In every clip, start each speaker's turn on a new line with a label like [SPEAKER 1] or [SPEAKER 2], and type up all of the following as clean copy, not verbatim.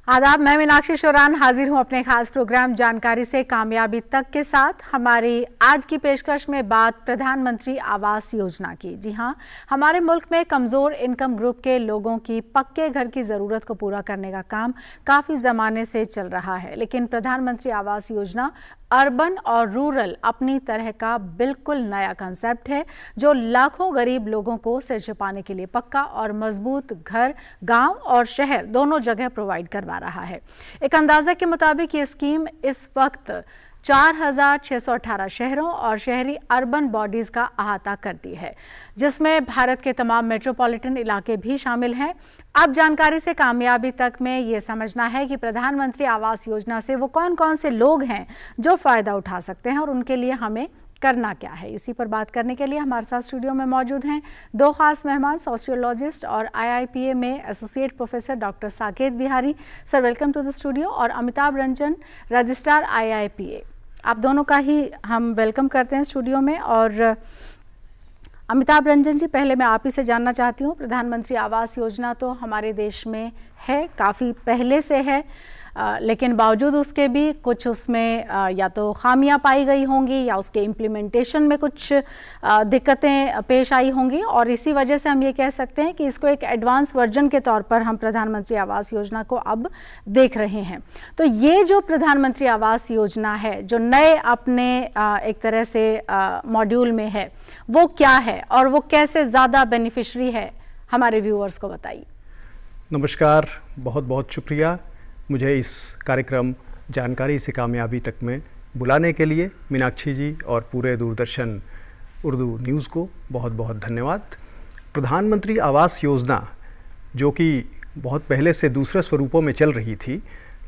[SPEAKER 1] आदाब, मैं मीनाक्षी शोरान हाजिर हूं अपने खास प्रोग्राम जानकारी से कामयाबी तक के साथ। हमारी आज की पेशकश में बात प्रधानमंत्री आवास योजना की। जी हां, हमारे मुल्क में कमज़ोर इनकम ग्रुप के लोगों की पक्के घर की ज़रूरत को पूरा करने का काम काफ़ी ज़माने से चल रहा है, लेकिन प्रधानमंत्री आवास योजना अर्बन और रूरल अपनी तरह का बिल्कुल नया कंसेप्ट है जो लाखों गरीब लोगों को सिर छुपाने के लिए पक्का और मजबूत घर गांव और शहर दोनों जगह प्रोवाइड करवा रहा है। एक अंदाजे के मुताबिक ये स्कीम इस वक्त 4,618 शहरों और शहरी अर्बन बॉडीज का अहाता करती है, जिसमें भारत के तमाम मेट्रोपॉलिटन इलाके भी शामिल हैं। अब जानकारी से कामयाबी तक में ये समझना है कि प्रधानमंत्री आवास योजना से वो कौन कौन से लोग हैं जो फ़ायदा उठा सकते हैं और उनके लिए हमें करना क्या है। इसी पर बात करने के लिए हमारे साथ स्टूडियो में मौजूद हैं दो खास मेहमान, सोशियोलॉजिस्ट और IIPA में associate professor doctor Saket Bihari. Sir, welcome to the studio. और अमिताभ रंजन, रजिस्ट्रार IIPA। आप दोनों का ही हम वेलकम करते हैं स्टूडियो में। और अमिताभ रंजन जी, पहले मैं आप ही से जानना चाहती हूँ, प्रधानमंत्री आवास योजना तो हमारे देश में है, काफ़ी पहले से है, लेकिन बावजूद उसके भी कुछ उसमें या तो खामियां पाई गई होंगी या उसके इम्प्लीमेंटेशन में कुछ दिक्कतें पेश आई होंगी, और इसी वजह से हम ये कह सकते हैं कि इसको एक एडवांस वर्जन के तौर पर हम प्रधानमंत्री आवास योजना को अब देख रहे हैं। तो ये जो प्रधानमंत्री आवास योजना है, जो नए अपने एक तरह से मॉड्यूल में है, वो क्या है और वो कैसे ज़्यादा बेनिफिशरी है, हमारे व्यूअर्स को बताइए।
[SPEAKER 2] नमस्कार, बहुत बहुत शुक्रिया मुझे इस कार्यक्रम जानकारी से कामयाबी तक में बुलाने के लिए। मीनाक्षी जी और पूरे दूरदर्शन उर्दू न्यूज़ को बहुत बहुत धन्यवाद। प्रधानमंत्री आवास योजना जो कि बहुत पहले से दूसरे स्वरूपों में चल रही थी,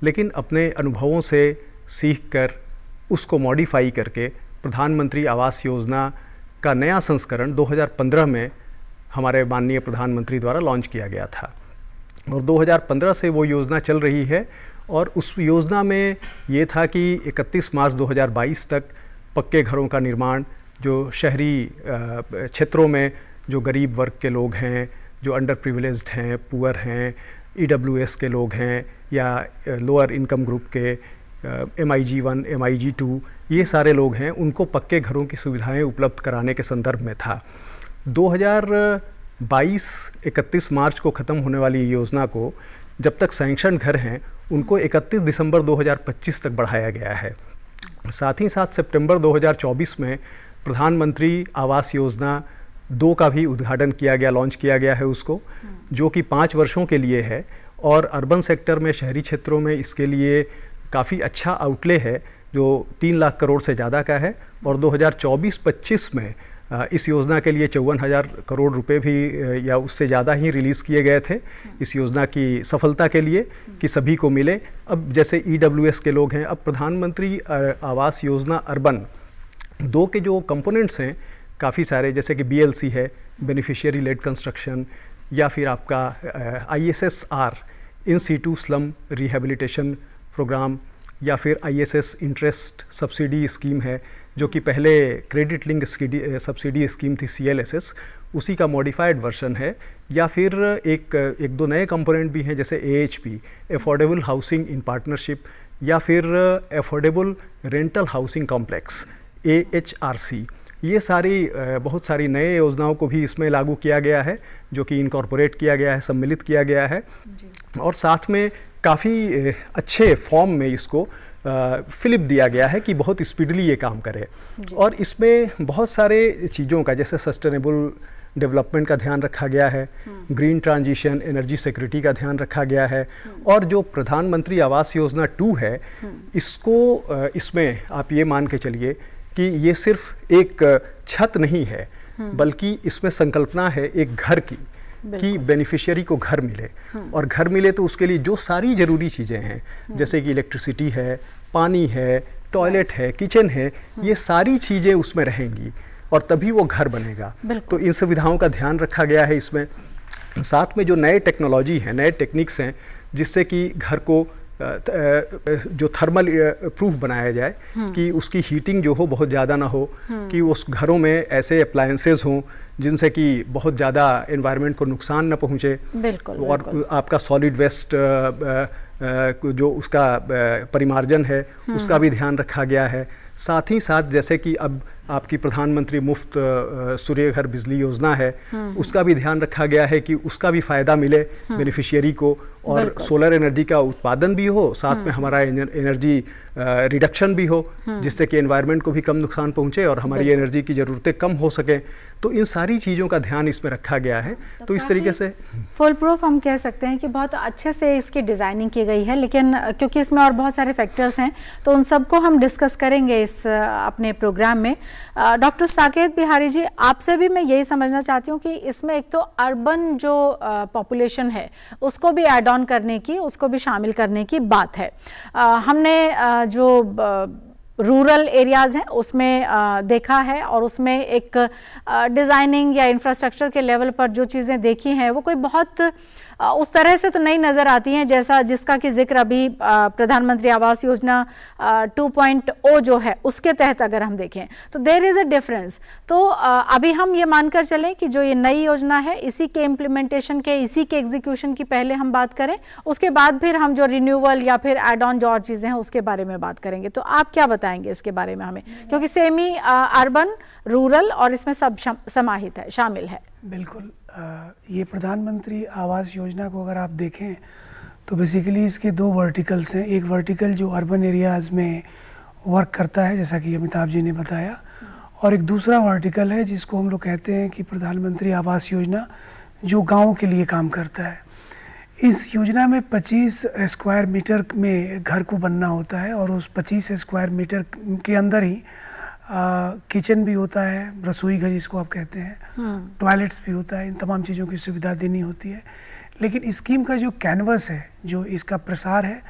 [SPEAKER 2] लेकिन अपने अनुभवों से सीख कर उसको मॉडिफाई करके प्रधानमंत्री आवास योजना का नया संस्करण 2015 में हमारे माननीय प्रधानमंत्री द्वारा लॉन्च किया गया था और 2015 से वो योजना चल रही है। और उस योजना में ये था कि 31 मार्च 2022 तक पक्के घरों का निर्माण जो शहरी क्षेत्रों में जो गरीब वर्ग के लोग हैं, जो अंडर प्रिविलेज्ड हैं, पुअर हैं, EWS के लोग हैं या लोअर इनकम ग्रुप के MIG1, MIG2, ये सारे लोग हैं, उनको पक्के घरों की सुविधाएं उपलब्ध कराने के संदर्भ में था। 31 मार्च को ख़त्म होने वाली योजना को जब तक सैंक्शन घर हैं उनको 31 दिसंबर 2025 तक बढ़ाया गया है। साथ ही साथ सितंबर 2024 में प्रधानमंत्री आवास योजना 2 का भी उद्घाटन किया गया, लॉन्च किया गया है उसको, जो कि 5 वर्षों के लिए है। और अर्बन सेक्टर में, शहरी क्षेत्रों में इसके लिए काफ़ी अच्छा आउटले है जो 3 लाख करोड़ से ज़्यादा का है। और 2024-25 में इस योजना के लिए 54,000 करोड़ रुपए भी या उससे ज़्यादा ही रिलीज़ किए गए थे इस योजना की सफलता के लिए कि सभी को मिले। अब जैसे EWS के लोग हैं, अब प्रधानमंत्री आवास योजना अर्बन 2 के जो कंपोनेंट्स हैं काफ़ी सारे, जैसे कि BLC है, बेनिफिशियरी लेड कंस्ट्रक्शन, या फिर आपका ISSR, in situ slum rehabilitation programme, या फिर ISS इंटरेस्ट सब्सिडी स्कीम है जो कि पहले क्रेडिट लिंक सब्सिडी स्कीम थी CLSS, उसी का मॉडिफाइड वर्जन है। या फिर एक दो नए कंपोनेंट भी हैं जैसे AHP, affordable housing in partnership, या फिर affordable rental housing complex AHRC। ये सारी बहुत सारी नए योजनाओं को भी इसमें लागू किया गया है, जो कि इनकॉर्पोरेट किया गया है, सम्मिलित किया गया है। और साथ में काफ़ी अच्छे फॉर्म में इसको फिलिप दिया गया है कि बहुत स्पीडली ये काम करे। और इसमें बहुत सारे चीज़ों का, जैसे सस्टेनेबल डेवलपमेंट का ध्यान रखा गया है, ग्रीन ट्रांजिशन, एनर्जी सिक्योरिटी का ध्यान रखा गया है। और जो प्रधानमंत्री आवास योजना 2 है, इसको इसमें आप ये मान के चलिए कि ये सिर्फ एक छत नहीं है, बल्कि इसमें संकल्पना है एक घर की, कि बेनिफिशियरी को घर मिले। और घर मिले तो उसके लिए जो सारी ज़रूरी चीज़ें हैं, जैसे कि इलेक्ट्रिसिटी है, पानी है, टॉयलेट है, किचन है, ये सारी चीज़ें उसमें रहेंगी और तभी वो घर बनेगा। तो इन सुविधाओं का ध्यान रखा गया है इसमें। साथ में जो नए टेक्नोलॉजी हैं, नए टेक्निक्स हैं, जिससे कि घर को जो थर्मल प्रूफ बनाया जाए कि उसकी हीटिंग जो हो बहुत ज़्यादा ना हो, कि उस घरों में ऐसे अप्लायंसेस हों जिनसे कि बहुत ज़्यादा एनवायरनमेंट को नुकसान न पहुँचे।
[SPEAKER 1] बिल्कुल,
[SPEAKER 2] और
[SPEAKER 1] बिल्कुल।
[SPEAKER 2] आपका सॉलिड वेस्ट जो उसका परिमार्जन है उसका भी ध्यान रखा गया है। साथ ही साथ जैसे कि अब आपकी प्रधानमंत्री मुफ्त सूर्य घर बिजली योजना है, उसका भी ध्यान रखा गया है कि उसका भी फ़ायदा मिले बेनिफिशियरी को, और सोलर एनर्जी का उत्पादन भी हो, साथ में हमारा एनर्जी रिडक्शन भी हो, जिससे कि एनवायरनमेंट को भी कम नुकसान पहुंचे और हमारी एनर्जी की ज़रूरतें कम हो सकें। तो इन सारी चीज़ों का ध्यान इसमें रखा गया है। तो इस तरीके से
[SPEAKER 1] फुल प्रूफ हम कह सकते हैं कि बहुत अच्छे से इसकी डिज़ाइनिंग की गई है, लेकिन क्योंकि इसमें और बहुत सारे फैक्टर्स हैं तो उन सबको हम डिस्कस करेंगे इस अपने प्रोग्राम में। डॉक्टर साकेत बिहारी जी, आपसे भी मैं यही समझना चाहती हूँ कि इसमें एक तो अर्बन जो पॉपुलेशन है उसको भी ऐड ऑन करने की, उसको भी शामिल करने की बात है। हमने जो रूरल एरियाज़ हैं उसमें देखा है, और उसमें एक डिज़ाइनिंग या इंफ्रास्ट्रक्चर के लेवल पर जो चीज़ें देखी हैं वो कोई बहुत उस तरह से तो नहीं नज़र आती हैं जैसा जिसका कि जिक्र अभी प्रधानमंत्री आवास योजना 2.0 जो है उसके तहत अगर हम देखें तो देयर इज़ अ डिफरेंस। तो अभी हम ये मानकर चलें कि जो ये नई योजना है इसी के इम्प्लीमेंटेशन के, इसी के एग्जीक्यूशन की पहले हम बात करें, उसके बाद फिर हम जो रिन्यूअल या फिर एड ऑन जो और चीज़ें हैं उसके बारे में बात करेंगे। तो आप क्या बताएंगे इसके बारे में हमें, क्योंकि सेमी अर्बन, रूरल और इसमें सब समाहित है, शामिल है।
[SPEAKER 3] बिल्कुल, ये प्रधानमंत्री आवास योजना को अगर आप देखें तो बेसिकली इसके दो वर्टिकल्स हैं। एक वर्टिकल जो अर्बन एरियाज़ में वर्क करता है जैसा कि अमिताभ जी ने बताया, और एक दूसरा वर्टिकल है जिसको हम लोग कहते हैं कि प्रधानमंत्री आवास योजना जो गाँव के लिए काम करता है। इस योजना में 25 स्क्वायर मीटर में घर को बनना होता है, और उस 25 स्क्वायर मीटर के अंदर ही किचन भी होता है, रसोई घर जिसको आप कहते हैं, टॉयलेट्स भी होता है, इन तमाम चीज़ों की सुविधा देनी होती है। लेकिन स्कीम का जो कैनवस है, जो इसका प्रसार है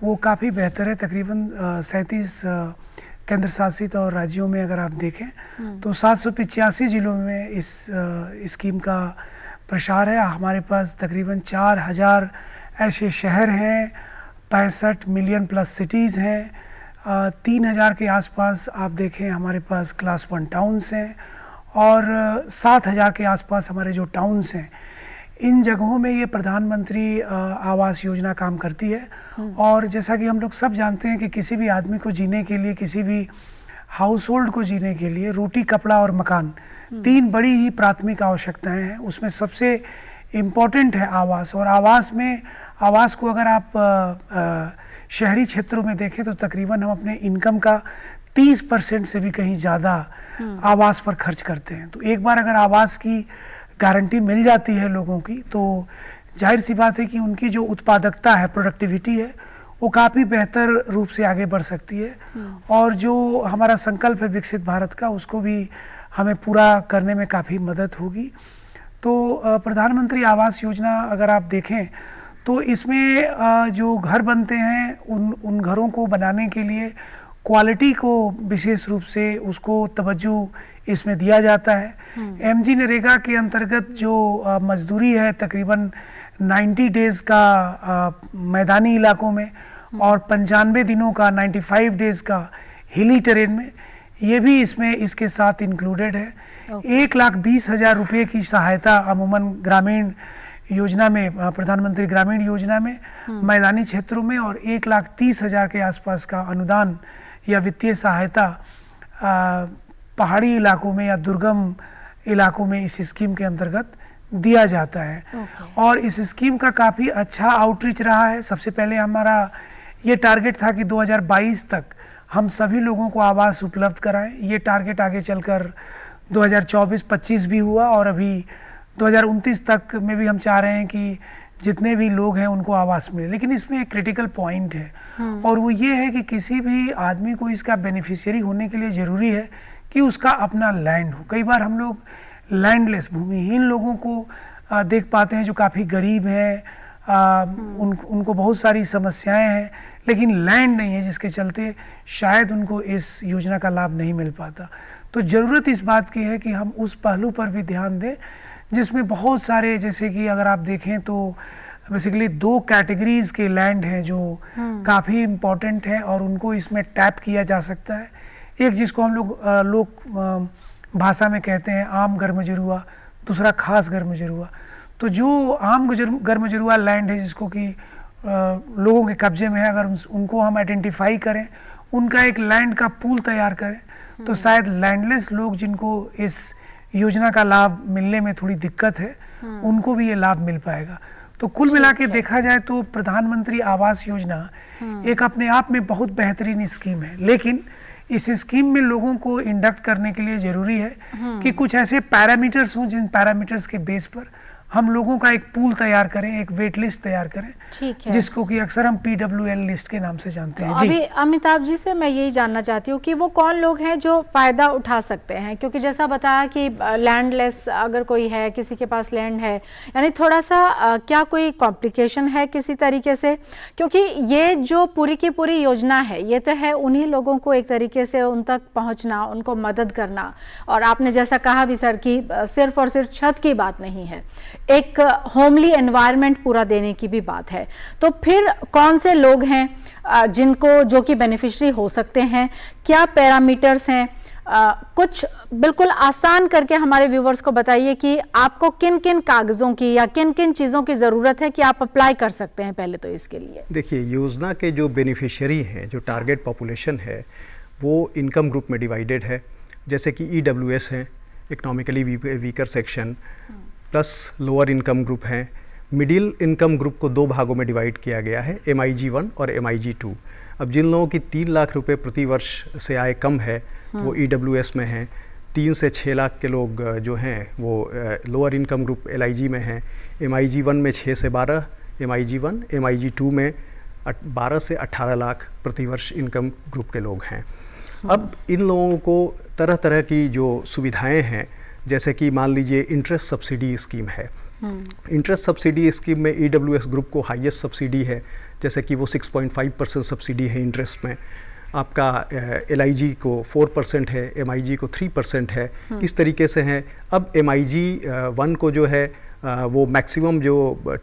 [SPEAKER 3] वो काफ़ी बेहतर है। तकरीबन 37 केंद्र शासित और राज्यों में अगर आप देखें तो 785 जिलों में इस स्कीम का प्रसार है। हमारे पास तकरीबन 4000 ऐसे शहर हैं, 65 मिलियन प्लस सिटीज़ हैं, 3000 के आसपास आप देखें हमारे पास क्लास 1 टाउन्स हैं, और 7000 के आसपास हमारे जो टाउन्स हैं, इन जगहों में ये प्रधानमंत्री आवास योजना काम करती है। और जैसा कि हम लोग सब जानते हैं कि किसी भी आदमी को जीने के लिए, किसी भी हाउस होल्ड को जीने के लिए रोटी, कपड़ा और मकान, 3 बड़ी ही प्राथमिक आवश्यकताएं हैं। उसमें सबसे इम्पोर्टेंट है आवास। और आवास को अगर आप शहरी क्षेत्रों में देखें तो तकरीबन हम अपने इनकम का 30% से भी कहीं ज़्यादा आवास पर खर्च करते हैं। तो एक बार अगर आवास की गारंटी मिल जाती है लोगों की, तो जाहिर सी बात है कि उनकी जो उत्पादकता है, प्रोडक्टिविटी है, वो काफ़ी बेहतर रूप से आगे बढ़ सकती है। और जो हमारा संकल्प है विकसित भारत का, उसको भी हमें पूरा करने में काफ़ी मदद होगी। तो प्रधानमंत्री आवास योजना अगर आप देखें तो इसमें जो घर बनते हैं उन घरों को बनाने के लिए क्वालिटी को विशेष रूप से उसको तवज्जो इसमें दिया जाता है। एमजी नरेगा के अंतर्गत जो मजदूरी है तकरीबन 90 डेज़ का मैदानी इलाकों में और 95 दिनों का 95 डेज़ का हिली टेरेन में, ये भी इसमें इसके साथ इंक्लूडेड है। 1,20,000 रुपये की सहायता अमूमन ग्रामीण योजना में, प्रधानमंत्री ग्रामीण योजना में मैदानी क्षेत्रों में, और 1,30,000 के आसपास का अनुदान या वित्तीय सहायता पहाड़ी इलाकों में या दुर्गम इलाकों में इस स्कीम के अंतर्गत दिया जाता है। और इस स्कीम का काफ़ी अच्छा आउटरीच रहा है। सबसे पहले हमारा ये टारगेट था कि 2022 तक हम सभी लोगों को आवास उपलब्ध कराएं। ये टारगेट आगे चलकर 2024-25 भी हुआ, और अभी 2029 तक में भी हम चाह रहे हैं कि जितने भी लोग हैं उनको आवास मिले। लेकिन इसमें एक क्रिटिकल पॉइंट है, और वो ये है कि किसी भी आदमी को इसका बेनिफिशियरी होने के लिए ज़रूरी है कि उसका अपना लैंड हो। कई बार हम लोग लैंडलेस, भूमिहीन लोगों को देख पाते हैं जो काफ़ी गरीब हैं, उनको बहुत सारी समस्याएं हैं, लेकिन लैंड नहीं है, जिसके चलते शायद उनको इस योजना का लाभ नहीं मिल पाता। तो ज़रूरत इस बात की है कि हम उस पहलू पर भी ध्यान दें जिसमें बहुत सारे, जैसे कि अगर आप देखें तो बेसिकली 2 कैटेगरीज के लैंड हैं जो काफ़ी इम्पोर्टेंट हैं और उनको इसमें टैप किया जा सकता है। एक जिसको हम लोग भाषा में कहते हैं आम गर्मजरुआ, दूसरा खास गर्मजरुआ। तो जो आम गर्मजरुआ लैंड है जिसको कि लोगों के कब्जे में है, अगर उनको हम आइडेंटिफाई करें, उनका एक लैंड का पूल तैयार करें, तो शायद लैंडलेस लोग जिनको इस योजना का लाभ मिलने में थोड़ी दिक्कत है, उनको भी ये लाभ मिल पाएगा। तो कुल मिला के देखा जाए तो प्रधानमंत्री आवास योजना एक अपने आप में बहुत बेहतरीन स्कीम है, लेकिन इस स्कीम में लोगों को इंडक्ट करने के लिए जरूरी है कि कुछ ऐसे पैरामीटर्स हों जिन पैरामीटर्स के बेस पर हम लोगों का एक पूल तैयार करें, एक वेट लिस्ट तैयार करें,
[SPEAKER 1] ठीक है,
[SPEAKER 3] जिसको कि अक्सर हम PWL लिस्ट के नाम से जानते हैं।
[SPEAKER 1] अभी अमिताभ जी से मैं यही जानना चाहती हूँ कि वो कौन लोग हैं जो फ़ायदा उठा सकते हैं, क्योंकि जैसा बताया कि लैंडलेस अगर कोई है, किसी के पास लैंड है, यानी थोड़ा सा क्या कोई कॉम्प्लिकेशन है किसी तरीके से, क्योंकि ये जो पूरी की पूरी योजना है ये तो है उन्हीं लोगों को एक तरीके से उन तक पहुँचना, उनको मदद करना, और आपने जैसा कहा भी सर कि सिर्फ और सिर्फ छत की बात नहीं है, एक होमली एनवायरनमेंट पूरा देने की भी बात है। तो फिर कौन से लोग हैं जिनको जो कि बेनिफिशियरी हो सकते हैं, क्या पैरामीटर्स हैं, कुछ बिल्कुल आसान करके हमारे व्यूवर्स को बताइए कि आपको किन किन कागज़ों की या किन किन चीज़ों की ज़रूरत है कि आप अप्लाई कर सकते हैं पहले तो इसके लिए।
[SPEAKER 2] देखिए, योजना के जो बेनिफिशियरी हैं, जो टारगेट पॉपुलेशन है, वो इनकम ग्रुप में डिवाइडेड है, जैसे कि EWS हैं, economically weaker section, plus lower income group हैं। मिडिल इनकम ग्रुप को 2 भागों में डिवाइड किया गया है, MIG 1 और MIG 2। अब जिन लोगों की 3 लाख रुपए प्रति वर्ष से आय कम है वो EWS में हैं। 3 से 6 लाख के लोग जो हैं वो लोअर इनकम ग्रुप LIG में हैं। MIG 1 में 6 से 12, MIG 1, MIG 2 में 12 से 18 लाख प्रति वर्ष इनकम ग्रुप के लोग हैं। अब इन लोगों को तरह तरह की जो सुविधाएं हैं, जैसे कि मान लीजिए इंटरेस्ट सब्सिडी स्कीम है। इंटरेस्ट सब्सिडी स्कीम में EWS ग्रुप को हाईएस्ट सब्सिडी है, जैसे कि वो 6.5% सब्सिडी है इंटरेस्ट में। आपका LIG को 4% है, MIG को 3% है, इस तरीके से हैं। अब MIG 1 को जो है वो मैक्सिमम जो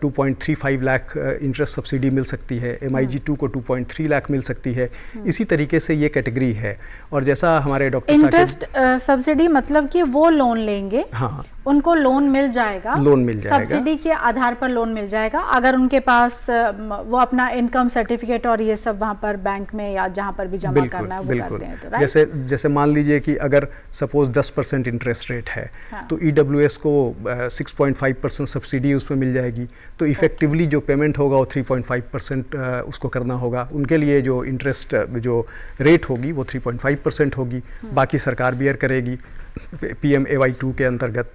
[SPEAKER 2] 2.35 लाख इंटरेस्ट सब्सिडी मिल सकती है, MIG 2 को 2.3 लाख मिल सकती है। इसी तरीके से ये कैटेगरी है। और जैसा हमारे डॉक्टर
[SPEAKER 1] इंटरेस्ट सब्सिडी मतलब कि वो लोन लेंगे,
[SPEAKER 2] हाँ,
[SPEAKER 1] उनको लोन मिल जाएगा,
[SPEAKER 2] लोन मिल जाएगा,
[SPEAKER 1] सब्सिडी के आधार पर लोन मिल जाएगा, अगर उनके पास वो अपना इनकम सर्टिफिकेट और ये सब वहाँ पर बैंक में या जहाँ पर भी जमा करना है वो करते हैं। तो
[SPEAKER 2] जैसे मान लीजिए कि अगर सपोज 10% इंटरेस्ट रेट है, हाँ, तो EWS को 6.5% सब्सिडी उसमें मिल जाएगी। तो इफेक्टिवली जो पेमेंट होगा वो 3.5% उसको करना होगा। उनके लिए जो इंटरेस्ट जो रेट होगी वो 3.5% होगी, बाकी सरकार बियर करेगी PMAY 2 के अंतर्गत।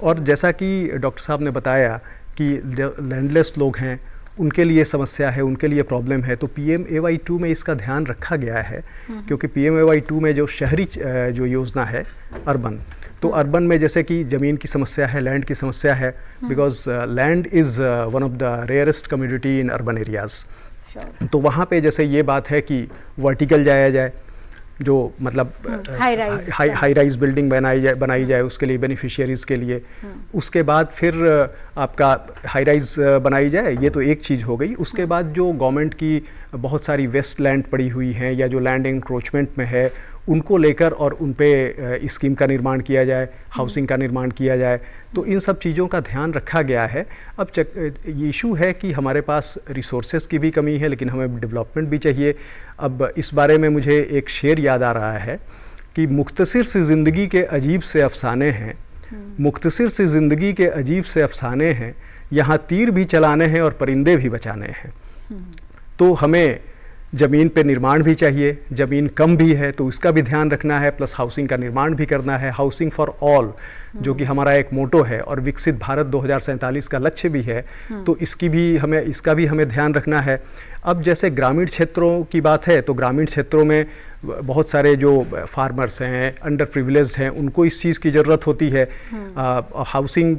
[SPEAKER 2] और जैसा कि डॉक्टर साहब ने बताया कि लैंडलेस लोग हैं, उनके लिए समस्या है, उनके लिए प्रॉब्लम है, तो PMAY 2 में इसका ध्यान रखा गया है, क्योंकि PMAY 2 में जो शहरी जो योजना है अर्बन, तो अर्बन में जैसे कि ज़मीन की समस्या है, लैंड की समस्या है, because land is one of the rarest community in urban areas. तो वहाँ पे जैसे ये बात है कि वर्टिकल जाया जाए, जो मतलब हाई राइज बिल्डिंग बनाई जाए उसके लिए बेनिफिशियरीज़ के लिए। उसके बाद फिर आपका हाई राइज बनाई जाए, ये तो एक चीज़ हो गई। उसके बाद जो गवर्नमेंट की बहुत सारी वेस्ट लैंड पड़ी हुई हैं या जो लैंड इंक्रोचमेंट में है, उनको लेकर और उन पे स्कीम का निर्माण किया जाए, हाउसिंग का निर्माण किया जाए। तो इन सब चीज़ों का ध्यान रखा गया है। अब ये इशू है कि हमारे पास रिसोर्सेज की भी कमी है, लेकिन हमें डेवलपमेंट भी चाहिए। अब इस बारे में मुझे एक शेर याद आ रहा है कि मुख्तसर सी ज़िंदगी के अजीब से अफसाने हैं, मुख्तसर सी ज़िंदगी के अजीब से अफसाने हैं, यहाँ तीर भी चलाने हैं और परिंदे भी बचाने हैं। तो हमें ज़मीन पे निर्माण भी चाहिए, ज़मीन कम भी है तो इसका भी ध्यान रखना है, प्लस हाउसिंग का निर्माण भी करना है, हाउसिंग फॉर ऑल जो कि हमारा एक मोटो है, और विकसित भारत 2047 का लक्ष्य भी है, तो इसका भी हमें ध्यान रखना है। अब जैसे ग्रामीण क्षेत्रों की बात है, तो ग्रामीण क्षेत्रों में बहुत सारे जो फार्मर्स हैं, अंडर प्रिविलेज्ड हैं, उनको इस चीज़ की ज़रूरत होती है। हाउसिंग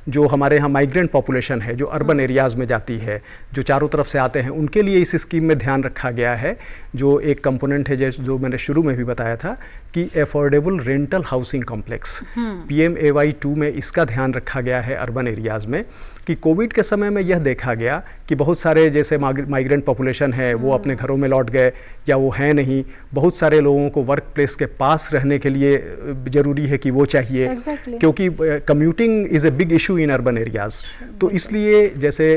[SPEAKER 2] जो हमारे यहाँ माइग्रेंट पॉपुलेशन है, जो अर्बन एरियाज़ में जाती है, जो चारों तरफ से आते हैं, उनके लिए इस स्कीम में ध्यान रखा गया है। जो एक कंपोनेंट है जो मैंने शुरू में भी बताया था कि affordable rental housing complex, PMAY 2 में इसका ध्यान रखा गया है अर्बन एरियाज़ में। कि कोविड के समय में यह देखा गया कि बहुत सारे जैसे माइग्रेंट पॉपुलेशन है वो अपने घरों में लौट गए या वो हैं नहीं, बहुत सारे लोगों को वर्क प्लेस के पास रहने के लिए ज़रूरी है कि वो चाहिए क्योंकि commuting is a big issue in urban areas. तो इसलिए जैसे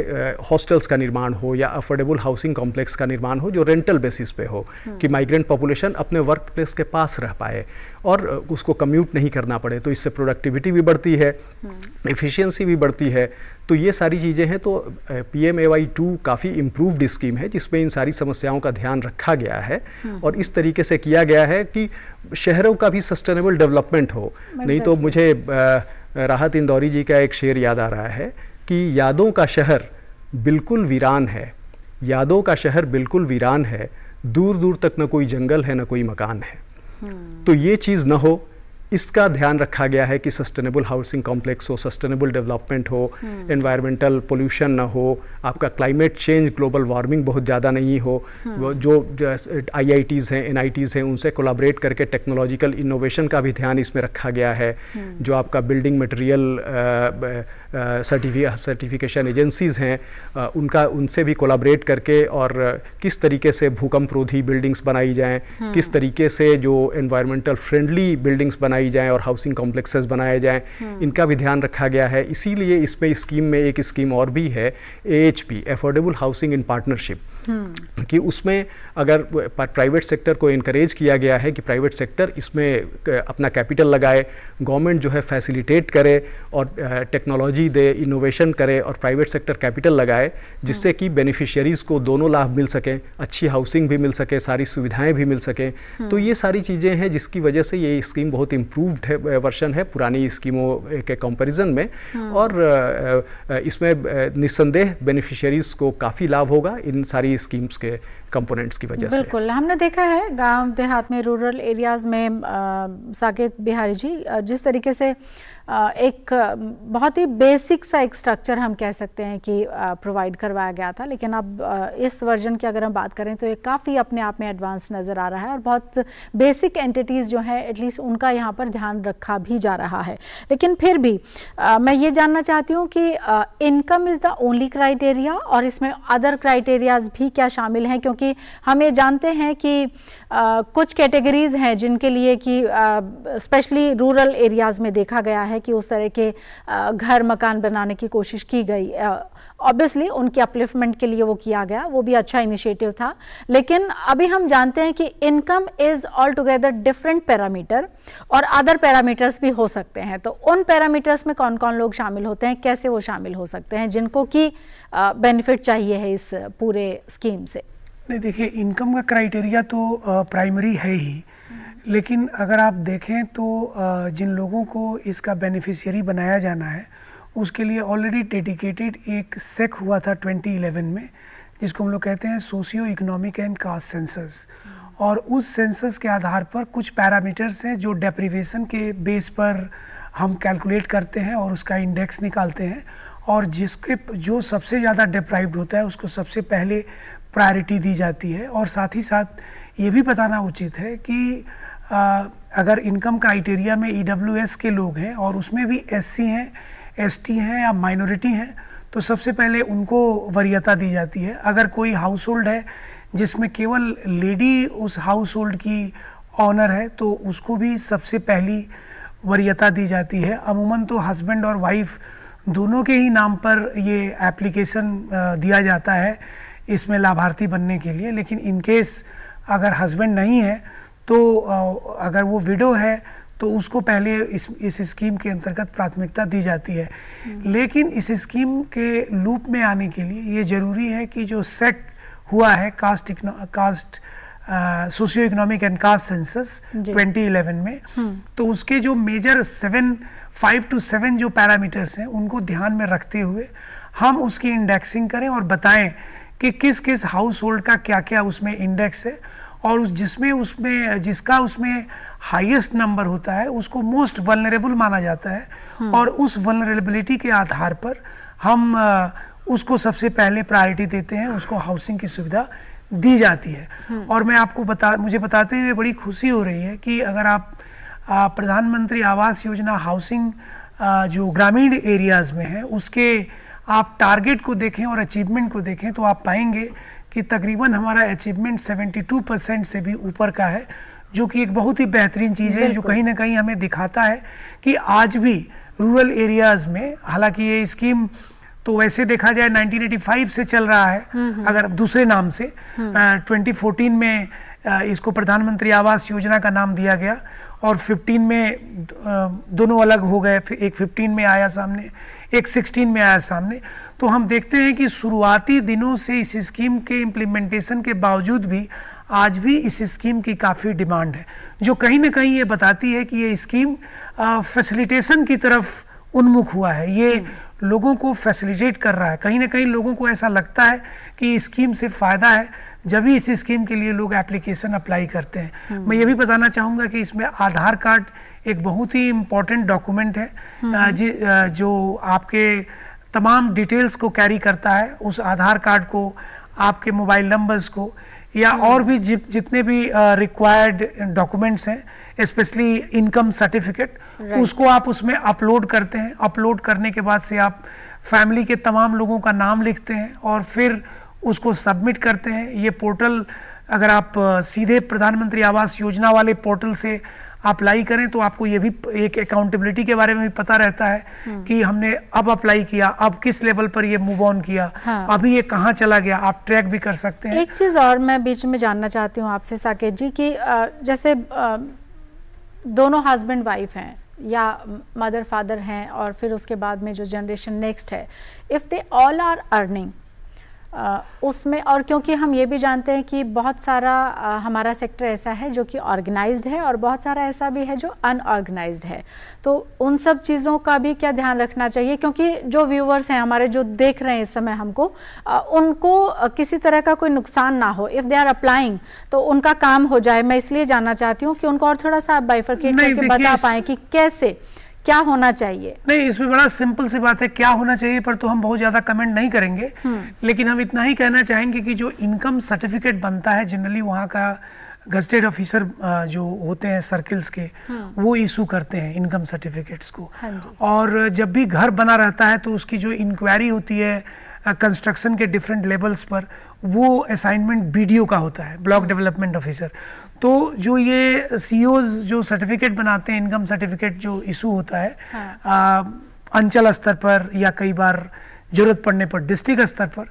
[SPEAKER 2] हॉस्टल्स का निर्माण हो या अफोर्डेबल हाउसिंग कॉम्प्लेक्स का निर्माण हो जो रेंटल बेसिस पे हो कि माइग्रेंट पॉपुलेशन अपने वर्क प्लेस के पास रह पाए और उसको कम्यूट नहीं करना पड़े, तो इससे प्रोडक्टिविटी भी बढ़ती है, एफिशिएंसी भी बढ़ती है। तो ये सारी चीज़ें हैं। तो PMAY 2 काफ़ी इम्प्रूव्ड स्कीम है जिसमें इन सारी समस्याओं का ध्यान रखा गया है और इस तरीके से किया गया है कि शहरों का भी सस्टेनेबल डेवलपमेंट हो। नहीं तो मुझे राहत इंदौरी जी का एक शेर याद आ रहा है कि यादों का शहर बिल्कुल वीरान है, यादों का शहर बिल्कुल वीरान है, दूर दूर तक न कोई जंगल है न कोई मकान है। तो ये चीज़ न हो, इसका ध्यान रखा गया है कि सस्टेनेबल हाउसिंग कॉम्प्लेक्स हो, सस्टेनेबल डेवलपमेंट हो, एनवायरमेंटल पोल्यूशन ना हो, आपका क्लाइमेट चेंज, ग्लोबल वार्मिंग बहुत ज़्यादा नहीं हो। जो IITs हैं, NITs हैं, उनसे कोलैबोरेट करके टेक्नोलॉजिकल इनोवेशन का भी ध्यान इसमें रखा गया है। जो आपका बिल्डिंग मटेरियल सर्टिफिकेशन एजेंसीज़ हैं उनसे भी कोलैबोरेट करके और किस तरीके से भूकंप रोधी बिल्डिंग्स बनाई जाएं, किस तरीके से जो एनवायरमेंटल फ्रेंडली बिल्डिंग्स बनाई जाएं और हाउसिंग कॉम्प्लेक्सेस बनाए जाएं, इनका भी ध्यान रखा गया है। इसीलिए इसमें स्कीम में एक स्कीम और भी है AHP, affordable housing in partnership, कि उसमें अगर प्राइवेट सेक्टर को इनकरेज किया गया है कि प्राइवेट सेक्टर इसमें अपना कैपिटल लगाए, गवर्नमेंट जो है फैसिलिटेट करे और टेक्नोलॉजी दे, इनोवेशन करे और प्राइवेट सेक्टर कैपिटल लगाए, जिससे कि बेनिफिशियरीज़ को दोनों लाभ मिल सकें, अच्छी हाउसिंग भी मिल सके, सारी सुविधाएं भी मिल सकें। तो ये सारी चीज़ें हैं जिसकी वजह से ये स्कीम बहुत इम्प्रूव्ड है, वर्जन है पुरानी स्कीमों के कंपैरिजन में। और इसमें निस्संदेह बेनिफिशियरीज़ को काफ़ी लाभ होगा इन सारी स्कीम्स के कंपोनेंट्स की वजह से।
[SPEAKER 1] बिल्कुल, हमने देखा है गांव देहात में, रूरल एरियाज़ में साकेत बिहारी जी, जिस तरीके से एक बहुत ही बेसिक सा एक स्ट्रक्चर हम कह सकते हैं कि प्रोवाइड करवाया गया था, लेकिन अब इस वर्जन की अगर हम बात करें तो ये काफ़ी अपने आप में एडवांस नज़र आ रहा है और बहुत बेसिक एंटिटीज़ जो है एटलीस्ट उनका यहाँ पर ध्यान रखा भी जा रहा है। लेकिन फिर भी मैं ये जानना चाहती हूँ कि income is the only criteria और इसमें अदर क्राइटेरियाज भी क्या शामिल हैं, क्योंकि हम ये जानते हैं कि कुछ कैटेगरीज़ हैं जिनके लिए कि स्पेशली रूरल एरियाज़ में देखा गया है कि उस तरह के घर मकान बनाने की कोशिश की गई। ऑब्वियसली उनके अपलिफ्टमेंट के लिए वो किया गया, वो भी अच्छा इनिशिएटिव था। लेकिन अभी हम जानते हैं कि income is all together different parameter और अदर पैरामीटर्स भी हो सकते हैं। तो उन पैरामीटर्स में कौन कौन लोग शामिल होते हैं, कैसे वो शामिल हो सकते हैं जिनको कि बेनिफिट चाहिए है इस पूरे स्कीम से?
[SPEAKER 3] नहीं, देखिए, इनकम का क्राइटेरिया तो प्राइमरी है ही, लेकिन अगर आप देखें तो जिन लोगों को इसका बेनिफिशियरी बनाया जाना है उसके लिए ऑलरेडी डेडिकेटेड एक सेक हुआ था 2011 में, जिसको हम लोग कहते हैं socio economic and caste census. और उस सेंसस के आधार पर कुछ पैरामीटर्स हैं जो डेप्रिवेशन के बेस पर हम कैलकुलेट करते हैं और उसका इंडेक्स निकालते हैं, और जिसके जो सबसे ज़्यादा डिप्राइव्ड होता है उसको सबसे पहले प्रायोरिटी दी जाती है। और साथ ही साथ ये भी बताना उचित है कि अगर इनकम क्राइटेरिया में EWS के लोग हैं और उसमें भी SC हैं, ST हैं या माइनॉरिटी हैं, तो सबसे पहले उनको वरीयता दी जाती है। अगर कोई हाउस होल्ड है जिसमें केवल लेडी उस हाउस होल्ड की ऑनर है तो उसको भी सबसे पहली वरीयता दी जाती है। अमूमन तो हस्बैंड और वाइफ दोनों के ही नाम पर ये एप्लीकेशन दिया जाता है इसमें लाभार्थी बनने के लिए, लेकिन इन केस अगर हस्बैंड नहीं है तो अगर वो विडो है तो उसको पहले इस स्कीम के अंतर्गत प्राथमिकता दी जाती है। लेकिन इस स्कीम के लूप में आने के लिए ये ज़रूरी है कि जो सेक हुआ है caste socio economic and caste census 2011 में, तो उसके जो मेजर 5 to 7 जो पैरामीटर्स हैं उनको ध्यान में रखते हुए हम उसकी इंडेक्सिंग करें और बताएं कि किस किस हाउस होल्ड का क्या क्या उसमें इंडेक्स है, और जिसका उसमें हाईएस्ट नंबर होता है उसको मोस्ट वल्नरेबल माना जाता है, और उस वल्नरेबिलिटी के आधार पर हम उसको सबसे पहले प्रायोरिटी देते हैं, उसको हाउसिंग की सुविधा दी जाती है। और मैं आपको मुझे बताते हुए बड़ी खुशी हो रही है कि अगर आप प्रधानमंत्री आवास योजना हाउसिंग जो ग्रामीण एरियाज़ में है उसके आप टारगेट को देखें और अचीवमेंट को देखें तो आप पाएंगे कि तकरीबन हमारा अचीवमेंट 72% से भी ऊपर का है, जो कि एक बहुत ही बेहतरीन चीज़ है, जो कहीं ना कहीं हमें दिखाता है कि आज भी रूरल एरियाज़ में, हालांकि ये स्कीम तो वैसे देखा जाए 1985 से चल रहा है, अगर दूसरे नाम से 2014 में इसको प्रधानमंत्री आवास योजना का नाम दिया गया और 15 में दोनों अलग हो गए, एक 15 में आया सामने, एक 16 में आया सामने। तो हम देखते हैं कि शुरुआती दिनों से इस स्कीम के इम्प्लीमेंटेशन के बावजूद भी आज भी इस स्कीम की काफ़ी डिमांड है, जो कहीं ना कहीं ये बताती है कि ये स्कीम फैसिलिटेशन की तरफ उन्मुख हुआ है, ये लोगों को फैसिलिटेट कर रहा है। कहीं ना कहीं लोगों को ऐसा लगता है कि स्कीम से फ़ायदा है, जब भी इस स्कीम के लिए लोग एप्लीकेशन अप्लाई करते हैं। मैं ये भी बताना चाहूँगा कि इसमें आधार कार्ड एक बहुत ही इम्पॉर्टेंट डॉक्यूमेंट है, जो आपके तमाम डिटेल्स को कैरी करता है। उस आधार कार्ड को, आपके मोबाइल नंबर्स को, या और भी जितने भी रिक्वायर्ड डॉक्यूमेंट्स हैं, स्पेशली इनकम सर्टिफिकेट, उसको आप उसमें अपलोड करते हैं। अपलोड करने के बाद से आप फैमिली के तमाम लोगों का नाम लिखते हैं और फिर उसको सबमिट करते हैं। ये पोर्टल अगर आप सीधे प्रधानमंत्री आवास योजना वाले पोर्टल से अप्लाई करें तो आपको ये भी एक अकाउंटेबिलिटी के बारे में भी पता रहता है कि हमने अब अप्लाई किया, अब किस लेवल पर ये मूव ऑन किया, अभी ये कहाँ चला गया, आप ट्रैक भी कर सकते हैं।
[SPEAKER 1] एक चीज़ और मैं बीच में जानना चाहती हूँ आपसे साकेत जी कि जैसे दोनों हस्बैंड वाइफ हैं या मदर फादर हैं और फिर उसके बाद में जो जनरेशन नेक्स्ट है, if they all are earning उसमें, और क्योंकि हम ये भी जानते हैं कि बहुत सारा हमारा सेक्टर ऐसा है जो कि ऑर्गेनाइज्ड है और बहुत सारा ऐसा भी है जो अनऑर्गेनाइज्ड है, तो उन सब चीज़ों का भी क्या ध्यान रखना चाहिए? क्योंकि जो व्यूअर्स हैं हमारे, जो देख रहे हैं इस समय हमको, उनको किसी तरह का कोई नुकसान ना हो, इफ़ दे आर अप्लाइंग तो उनका काम हो जाए। मैं इसलिए जानना चाहती हूँ कि उनको और थोड़ा सा बाइफरकेट करके बता पाएँ कि कैसे क्या होना चाहिए।
[SPEAKER 3] नहीं, इसमें बड़ा सिंपल सी बात है, क्या होना चाहिए पर तो हम बहुत ज़्यादा कमेंट नहीं करेंगे, लेकिन हम इतना ही कहना चाहेंगे कि जो इनकम सर्टिफिकेट बनता है जनरली वहाँ का गजेटेड ऑफिसर जो होते हैं सर्किल्स के, वो इशू करते हैं इनकम सर्टिफिकेट्स को। और जब भी घर बना रहता है तो उसकी जो इंक्वायरी होती है कंस्ट्रक्शन के डिफरेंट लेवल्स पर, वो असाइनमेंट बीडीओ का होता है, ब्लॉक डेवलपमेंट ऑफिसर। तो जो ये सीओज जो सर्टिफिकेट बनाते हैं, इनकम सर्टिफिकेट जो इशू होता है अंचल स्तर पर या कई बार जरूरत पड़ने पर डिस्ट्रिक्ट स्तर पर,